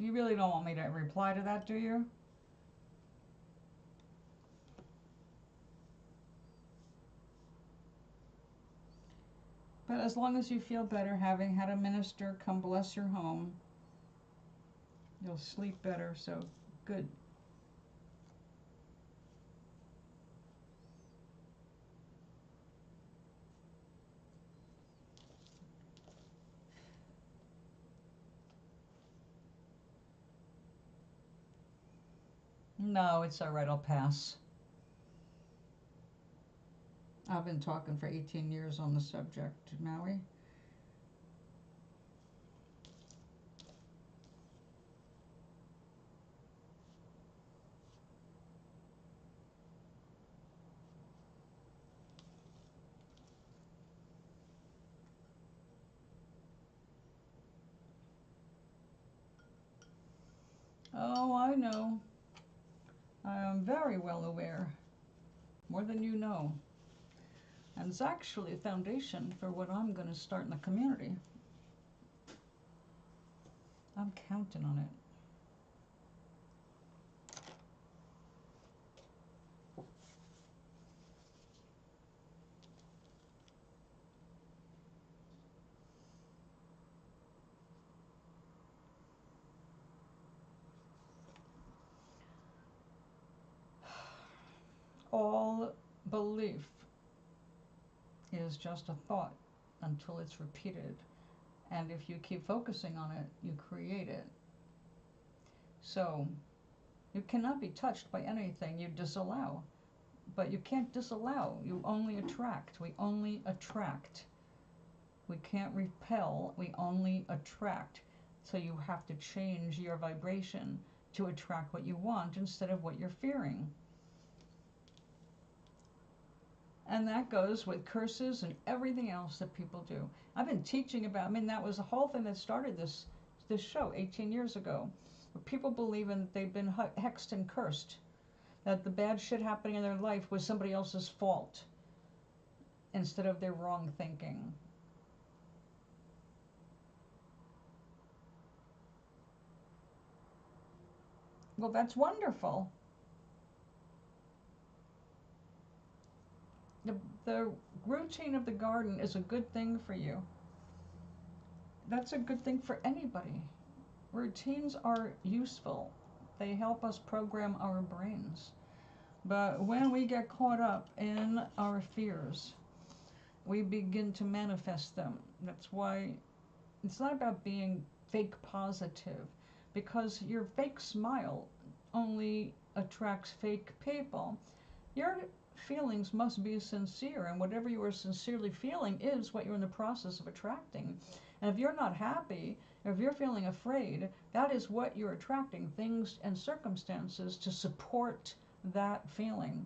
You really don't want me to reply to that, do you? But as long as you feel better, having had a minister come bless your home, you'll sleep better, so good. No, it's all right, I'll pass. I've been talking for 18 years on the subject, Maui. Oh, I know. I am very well aware. More than you know. And it's actually a foundation for what I'm going to start in the community. I'm counting on it. All belief is just a thought until it's repeated. And if you keep focusing on it, you create it. So you cannot be touched by anything you disallow. But you can't disallow. You only attract. We only attract. We can't repel. We only attract. So you have to change your vibration to attract what you want instead of what you're fearing. And that goes with curses and everything else that people do. I've been teaching about, I mean, that was the whole thing that started this show 18 years ago. Where people believe in that they've been hexed and cursed. That the bad shit happening in their life was somebody else's fault instead of their wrong thinking. Well, that's wonderful. The routine of the garden is a good thing for you. That's a good thing for anybody. Routines are useful. They help us program our brains. But when we get caught up in our fears, we begin to manifest them. That's why it's not about being fake positive, because your fake smile only attracts fake people. Your feelings must be sincere, and whatever you are sincerely feeling is what you're in the process of attracting. And if you're not happy, if you're feeling afraid, that is what you're attracting, things and circumstances to support that feeling.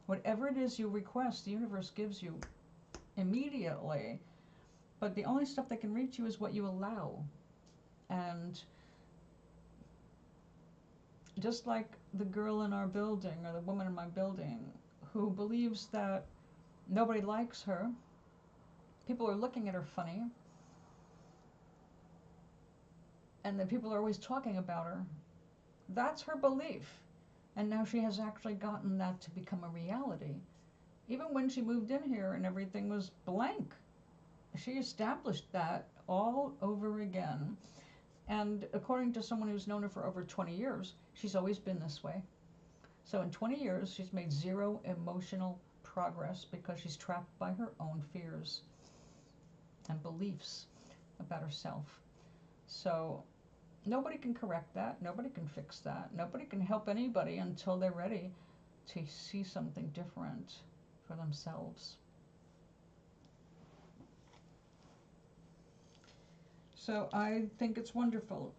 Whatever it is you request, the universe gives you immediately. But the only stuff that can reach you is what you allow. And just like the girl in our building, or the woman in my building, who believes that nobody likes her, people are looking at her funny, and that people are always talking about her. That's her belief. And now she has actually gotten that to become a reality. Even when she moved in here and everything was blank, she established that all over again. And according to someone who's known her for over 20 years, she's always been this way. So in 20 years, she's made zero emotional progress because she's trapped by her own fears and beliefs about herself. So nobody can correct that. Nobody can fix that. Nobody can help anybody until they're ready to see something different for themselves. So I think it's wonderful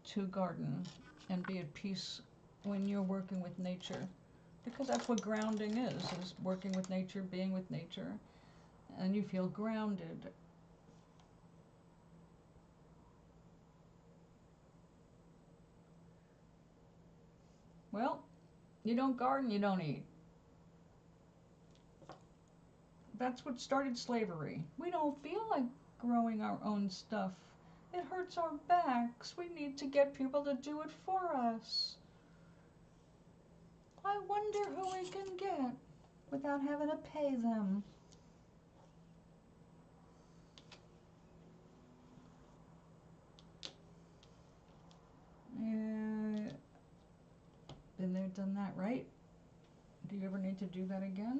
to garden and be at peace when you're working with nature, because that's what grounding is working with nature, being with nature, and you feel grounded. Well, you don't garden, you don't eat. That's what started slavery. We don't feel like growing our own stuff. It hurts our backs. We need to get people to do it for us. I wonder who we can get without having to pay them. Been there, done that, right? Do you ever need to do that again?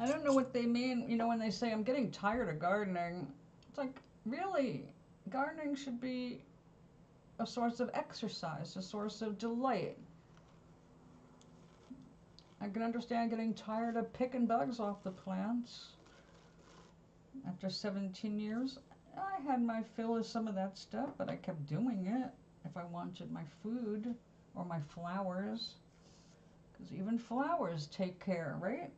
I don't know what they mean, when they say, I'm getting tired of gardening. It's like, really? Gardening should be a source of exercise, a source of delight. I can understand getting tired of picking bugs off the plants. After 17 years, I had my fill of some of that stuff, but I kept doing it if I wanted my food or my flowers. Because even flowers take care, right?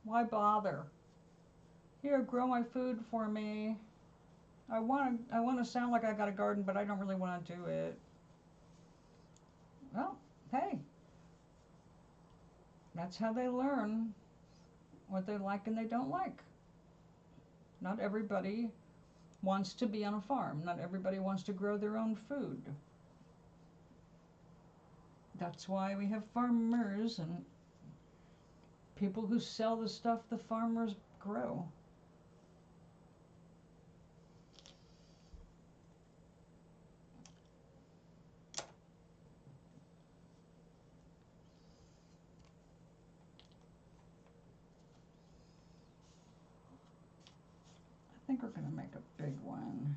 Why bother? Here, grow my food for me. I want to sound like I got a garden, but I don't really want to do it. Well, hey, That's how they learn what they like and they don't like. Not everybody wants to be on a farm. Not everybody wants to grow their own food. That's why we have farmers and people who sell the stuff the farmers grow. I think we're going to make a big one.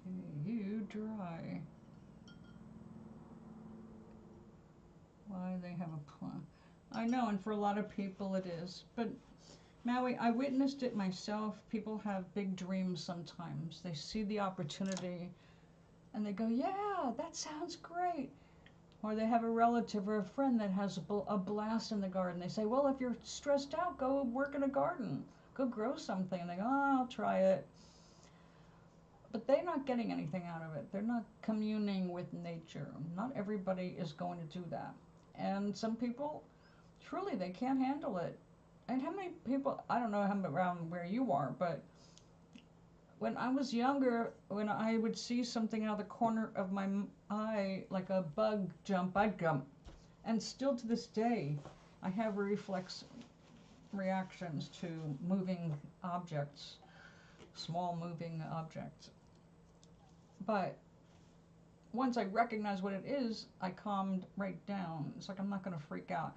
Okay, you dry. Why they have a plan? I know, and for a lot of people it is. But Maui, I witnessed it myself. People have big dreams sometimes. They see the opportunity and they go, yeah, that sounds great. Or they have a relative or a friend that has a blast in the garden. They say, well, if you're stressed out, go work in a garden. Go grow something. And they go, oh, I'll try it. But they're not getting anything out of it. They're not communing with nature. Not everybody is going to do that. And some people, truly, they can't handle it. And how many people, I don't know how around where you are, but when I was younger, when I would see something out of the corner of my eye, like a bug jump, I'd jump. And still to this day, I have reflex reactions to moving objects, small moving objects. But once I recognize what it is, I calmed right down. It's like I'm not going to freak out.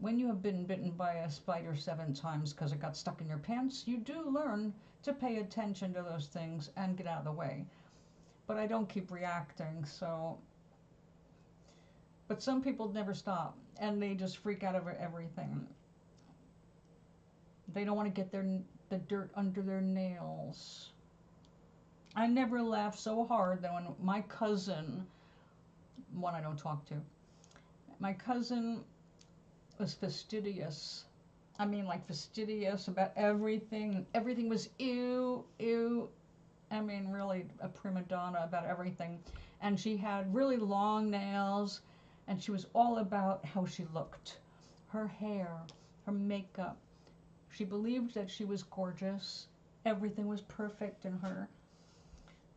When you have been bitten by a spider 7 times because it got stuck in your pants, you do learn to pay attention to those things and get out of the way. But I don't keep reacting, so. But some people never stop, and they just freak out over everything. They don't want to get the dirt under their nails. I never laughed so hard than when my cousin, one I don't talk to, my cousin was fastidious. I mean, like fastidious about everything. Everything was ew, ew. I mean, really a prima donna about everything. And she had really long nails, and she was all about how she looked. Her hair, her makeup. She believed that she was gorgeous. Everything was perfect in her.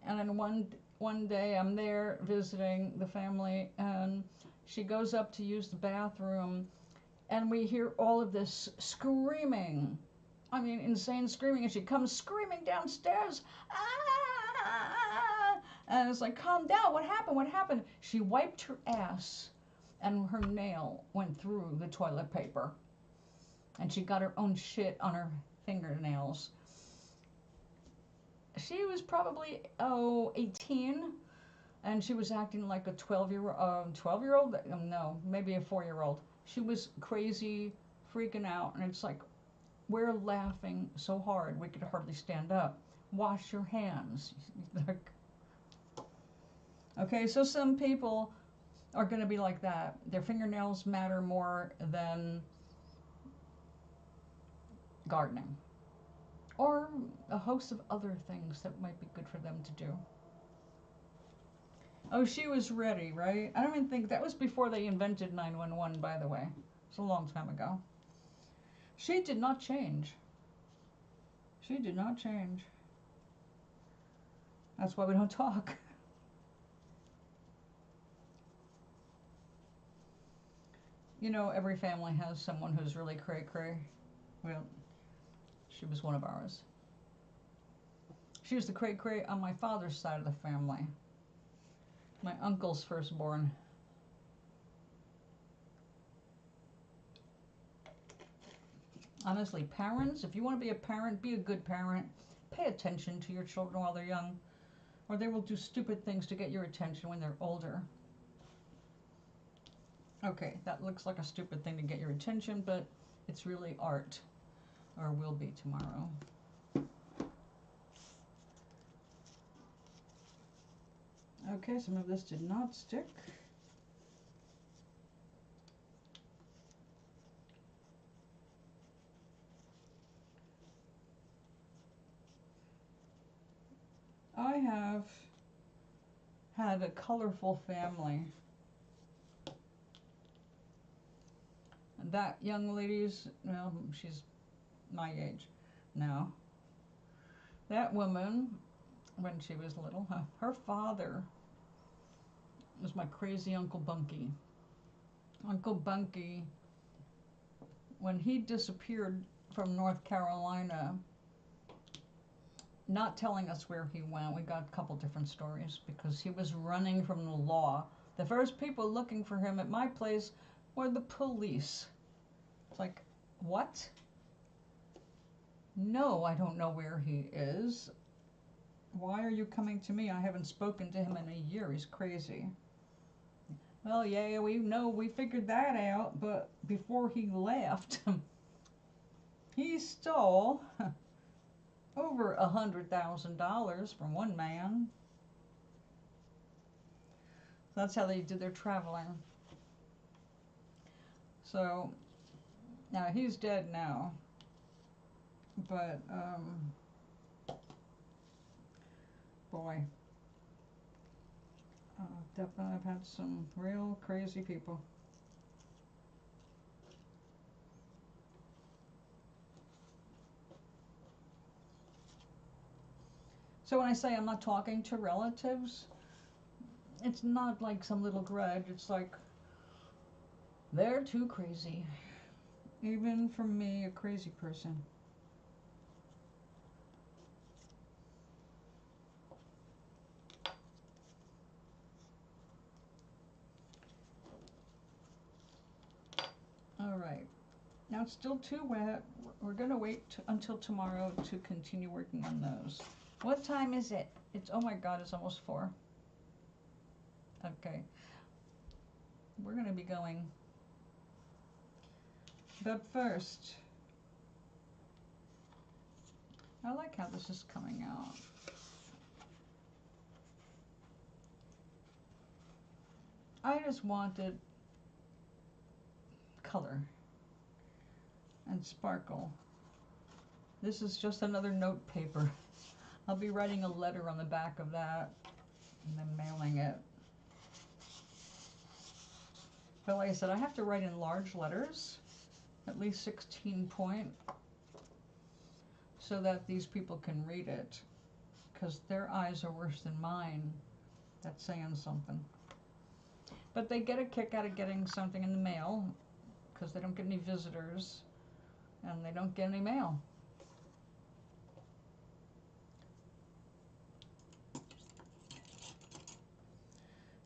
And then one day I'm there visiting the family, and she goes up to use the bathroom, and we hear all of this screaming. I mean, insane screaming, and she comes screaming downstairs. Ah! And it's like, calm down, what happened, what happened? She wiped her ass, and her nail went through the toilet paper. And she got her own shit on her fingernails. She was probably 18, and she was acting like a 12-year-old. No, maybe a 4-year-old. She was crazy, freaking out, and it's like, we're laughing so hard we could hardly stand up. Wash your hands. Okay, so some people are going to be like that. Their fingernails matter more than gardening, or a host of other things that might be good for them to do. Oh, she was ready, right? I don't even think that was before they invented 911, by the way. It's a long time ago. She did not change. She did not change. That's why we don't talk. You know, every family has someone who's really cray-cray. Well, she was one of ours. She was the cray-cray on my father's side of the family. My uncle's firstborn. Honestly, parents, if you want to be a parent, be a good parent. Pay attention to your children while they're young, or they will do stupid things to get your attention when they're older. Okay, that looks like a stupid thing to get your attention, but it's really art, or will be tomorrow. Okay, some of this did not stick. I have had a colorful family. That young lady's, well, she's my age now. That woman, when she was little, her father was my crazy Uncle Bunky. Uncle Bunky, when he disappeared from North Carolina, not telling us where he went, we got a couple different stories because he was running from the law. The first people looking for him at my place were the police. It's like, what? No, I don't know where he is. Why are you coming to me? I haven't spoken to him in a year. He's crazy. Well, yeah, we figured that out, but before he left, he stole over $100,000 from one man. That's how they did their traveling. So, now he's dead now. But, boy, definitely I've had some real crazy people. So when I say I'm not talking to relatives, it's not like some little grudge. It's like, they're too crazy. Even for me, a crazy person. All right. Now it's still too wet. We're going to wait until tomorrow to continue working on those. What time is it? It's, oh my God, it's almost 4. Okay. We're going to be going. But first, I like how this is coming out. I just wanted color and sparkle. This is just another note paper. I'll be writing a letter on the back of that and then mailing it. But like I said, I have to write in large letters, at least 16 point, so that these people can read it, because their eyes are worse than mine. That's saying something. But they get a kick out of getting something in the mail, because they don't get any visitors, and they don't get any mail.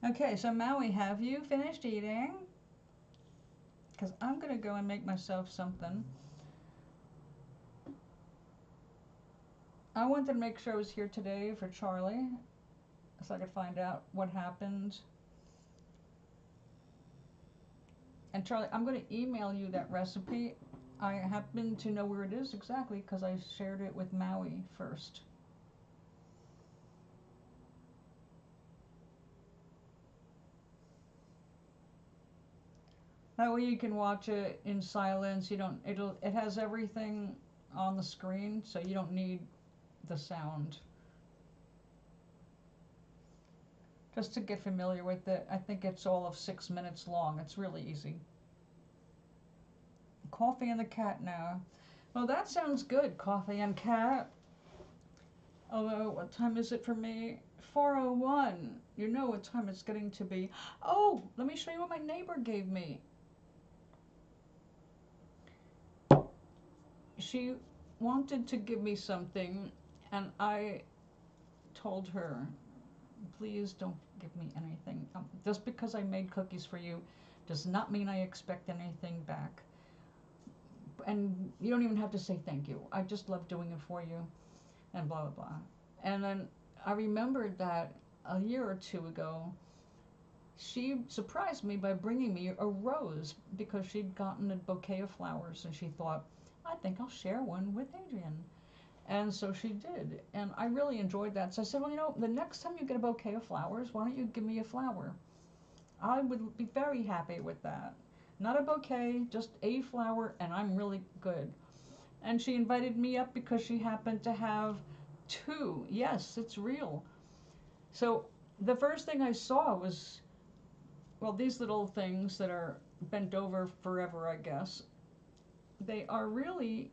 Okay, so Maui, have you finished eating? Because I'm going to go and make myself something. I wanted to make sure I was here today for Charlie, so I could find out what happened. And Charlie, I'm going to email you that recipe. I happen to know where it is exactly because I shared it with Maui first. That way you can watch it in silence. You don't. It has everything on the screen, so you don't need the sound. Just to get familiar with it, I think it's all of 6 minutes long. It's really easy. Coffee and the cat now. Well, that sounds good. Coffee and cat. Although, what time is it for me? 4:01. You know what time it's getting to be. Oh, let me show you what my neighbor gave me. She wanted to give me something, and I told her, please don't give me anything. Just because I made cookies for you does not mean I expect anything back. and you don't even have to say thank you. I just love doing it for you, and blah, blah, blah. And then I remembered that a year or two ago, she surprised me by bringing me a rose because she'd gotten a bouquet of flowers and she thought, I think I'll share one with Adrienne. And so she did. And I really enjoyed that. So I said, well, you know, the next time you get a bouquet of flowers, why don't you give me a flower? I would be very happy with that. Not a bouquet, just a flower, and I'm really good. And she invited me up because she happened to have two. Yes, it's real. So the first thing I saw was, well, these little things that are bent over forever, I guess. They are really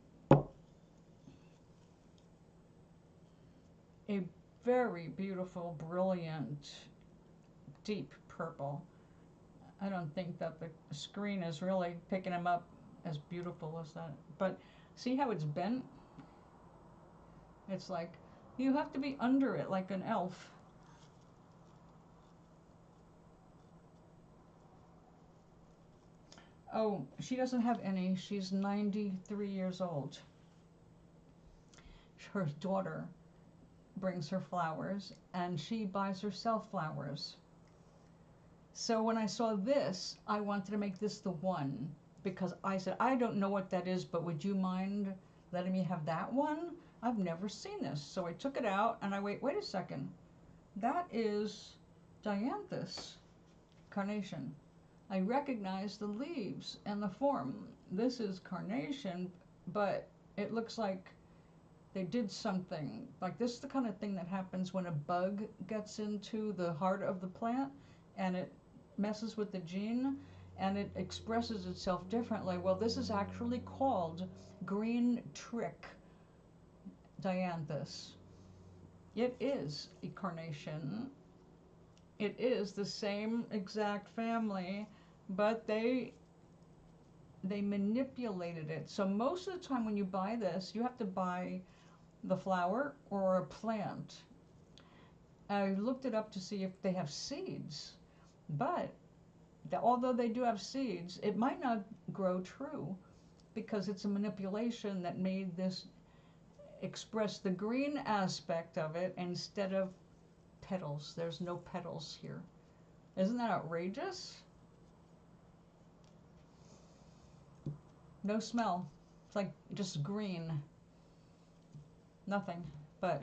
a very beautiful, brilliant, deep purple. I don't think that the screen is really picking them up as beautiful as that. But see how it's bent? It's like you have to be under it like an elf. Oh, she doesn't have any. She's 93 years old. Her daughter brings her flowers and she buys herself flowers. So when I saw this, I wanted to make this the one because I said, I don't know what that is, but would you mind letting me have that one? I've never seen this. So I took it out and I wait a second. That is dianthus carnation. I recognize the leaves and the form. This is carnation, but it looks like they did something. Like this is the kind of thing that happens when a bug gets into the heart of the plant and it messes with the gene and it expresses itself differently. Well, this is actually called green trick dianthus. It is a carnation. It is the same exact family, but they manipulated it. So most of the time when you buy this, you have to buy the flower or a plant. I looked it up to see if they have seeds, but although they do have seeds, it might not grow true because it's a manipulation that made this express the green aspect of it instead of petals. There's no petals here. Isn't that outrageous? No smell. It's like just green. Nothing. But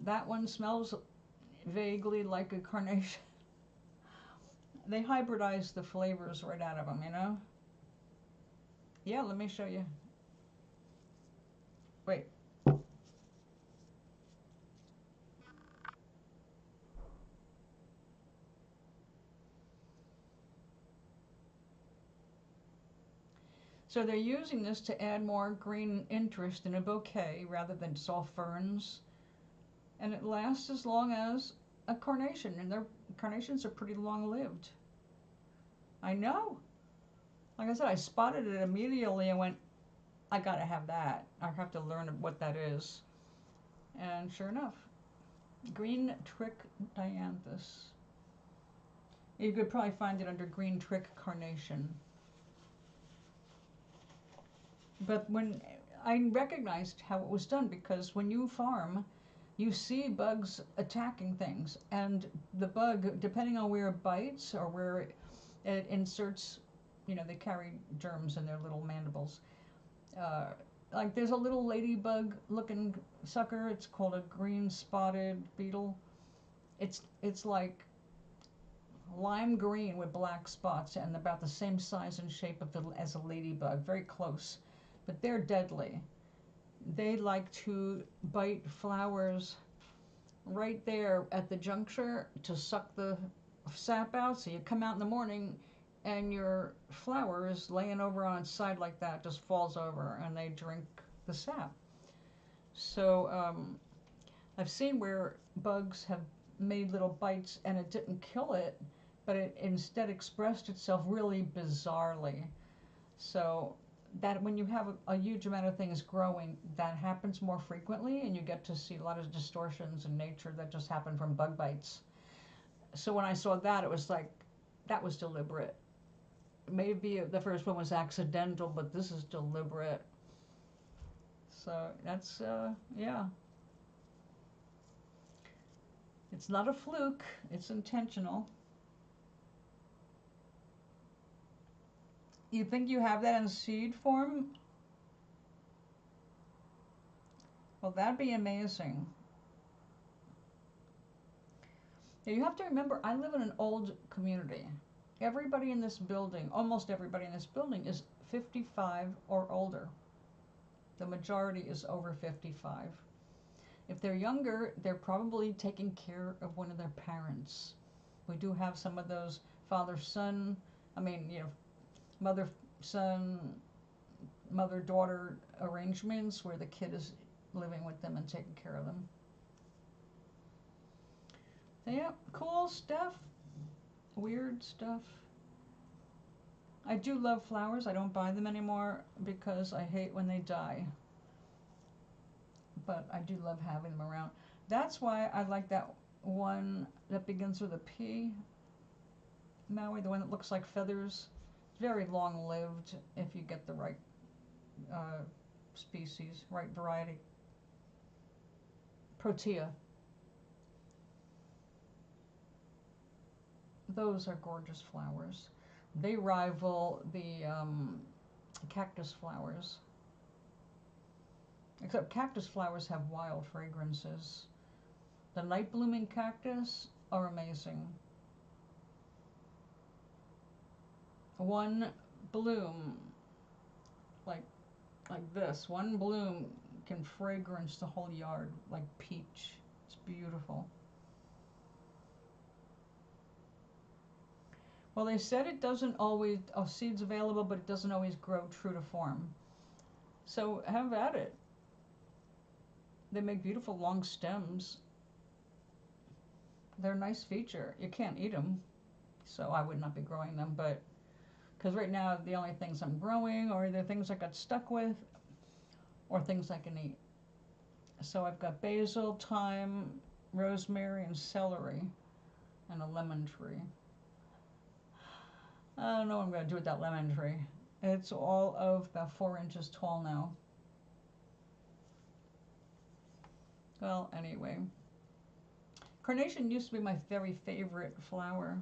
that one smells vaguely like a carnation. They hybridize the flavors right out of them, you know? Yeah, let me show you. Wait. So they're using this to add more green interest in a bouquet rather than just all ferns. And it lasts as long as a carnation, and their carnations are pretty long-lived. I know. Like I said, I spotted it immediately and went, I gotta have that. I have to learn what that is. And sure enough, green trick dianthus. You could probably find it under green trick carnation. But when I recognized how it was done, because when you farm, you see bugs attacking things, and the bug, depending on where it bites or where it inserts, you know, they carry germs in their little mandibles. Like there's a little ladybug looking sucker. It's called a green spotted beetle. It's like lime green with black spots and about the same size and shape as a ladybug, very close, but they're deadly. They like to bite flowers right there at the juncture to suck the sap out. So you come out in the morning and your flower is laying over on its side like that, just falls over, and they drink the sap. So I've seen where bugs have made little bites and it didn't kill it, but it instead expressed itself really bizarrely. So that when you have a huge amount of things growing, that happens more frequently, and you get to see a lot of distortions in nature that just happen from bug bites. So when I saw that, it was like, that was deliberate. maybe the first one was accidental, but this is deliberate. So that's, yeah. It's not a fluke, it's intentional. You think you have that in seed form? Well, that'd be amazing. Now, you have to remember, I live in an old community. Everybody in this building, almost everybody in this building, is 55 or older. The majority is over 55. If they're younger, they're probably taking care of one of their parents. We do have some of those father-son, mother-son, mother-daughter arrangements where the kid is living with them and taking care of them. Yeah, cool stuff. Weird stuff. I do love flowers. I don't buy them anymore because I hate when they die. But I do love having them around. That's why I like that one that begins with a P. Maui, the one that looks like feathers. Very long-lived if you get the right species, right variety. Protea. Those are gorgeous flowers. They rival the cactus flowers. Except cactus flowers have wild fragrances. The night blooming cactus are amazing. One bloom, like this, one bloom can fragrance the whole yard like peach. It's beautiful. Well, they said it doesn't always, seeds available, but it doesn't always grow true to form. So have at it. They make beautiful long stems. They're a nice feature. You can't eat them, so I would not be growing them, but because right now the only things I'm growing are the things I got stuck with or things I can eat. So I've got basil, thyme, rosemary, and celery, and a lemon tree. I don't know what I'm going to do with that lemon tree. It's all of about 4 inches tall now. Well, anyway. Carnation used to be my very favorite flower.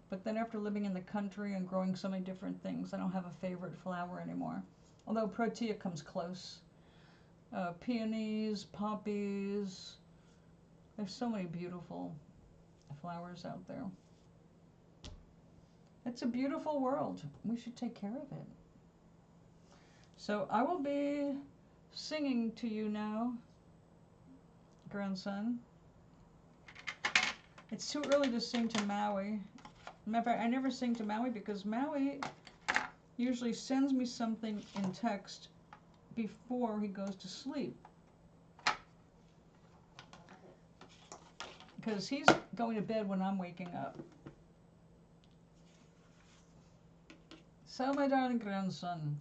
But then after living in the country and growing so many different things, I don't have a favorite flower anymore. Although Protea comes close. Peonies, poppies. There's so many beautiful flowers out there. It's a beautiful world. We should take care of it. So I will be singing to you now, grandson. It's too early to sing to Maui. Matter of fact, I never sing to Maui because Maui usually sends me something in text before he goes to sleep. Because he's going to bed when I'm waking up. So, my darling grandson,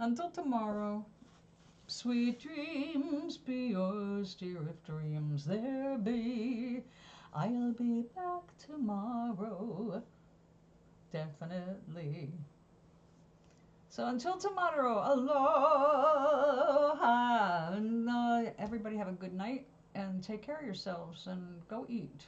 until tomorrow, sweet dreams be yours, dear, if dreams there be. I'll be back tomorrow, definitely. So until tomorrow, aloha. And everybody have a good night and take care of yourselves and go eat.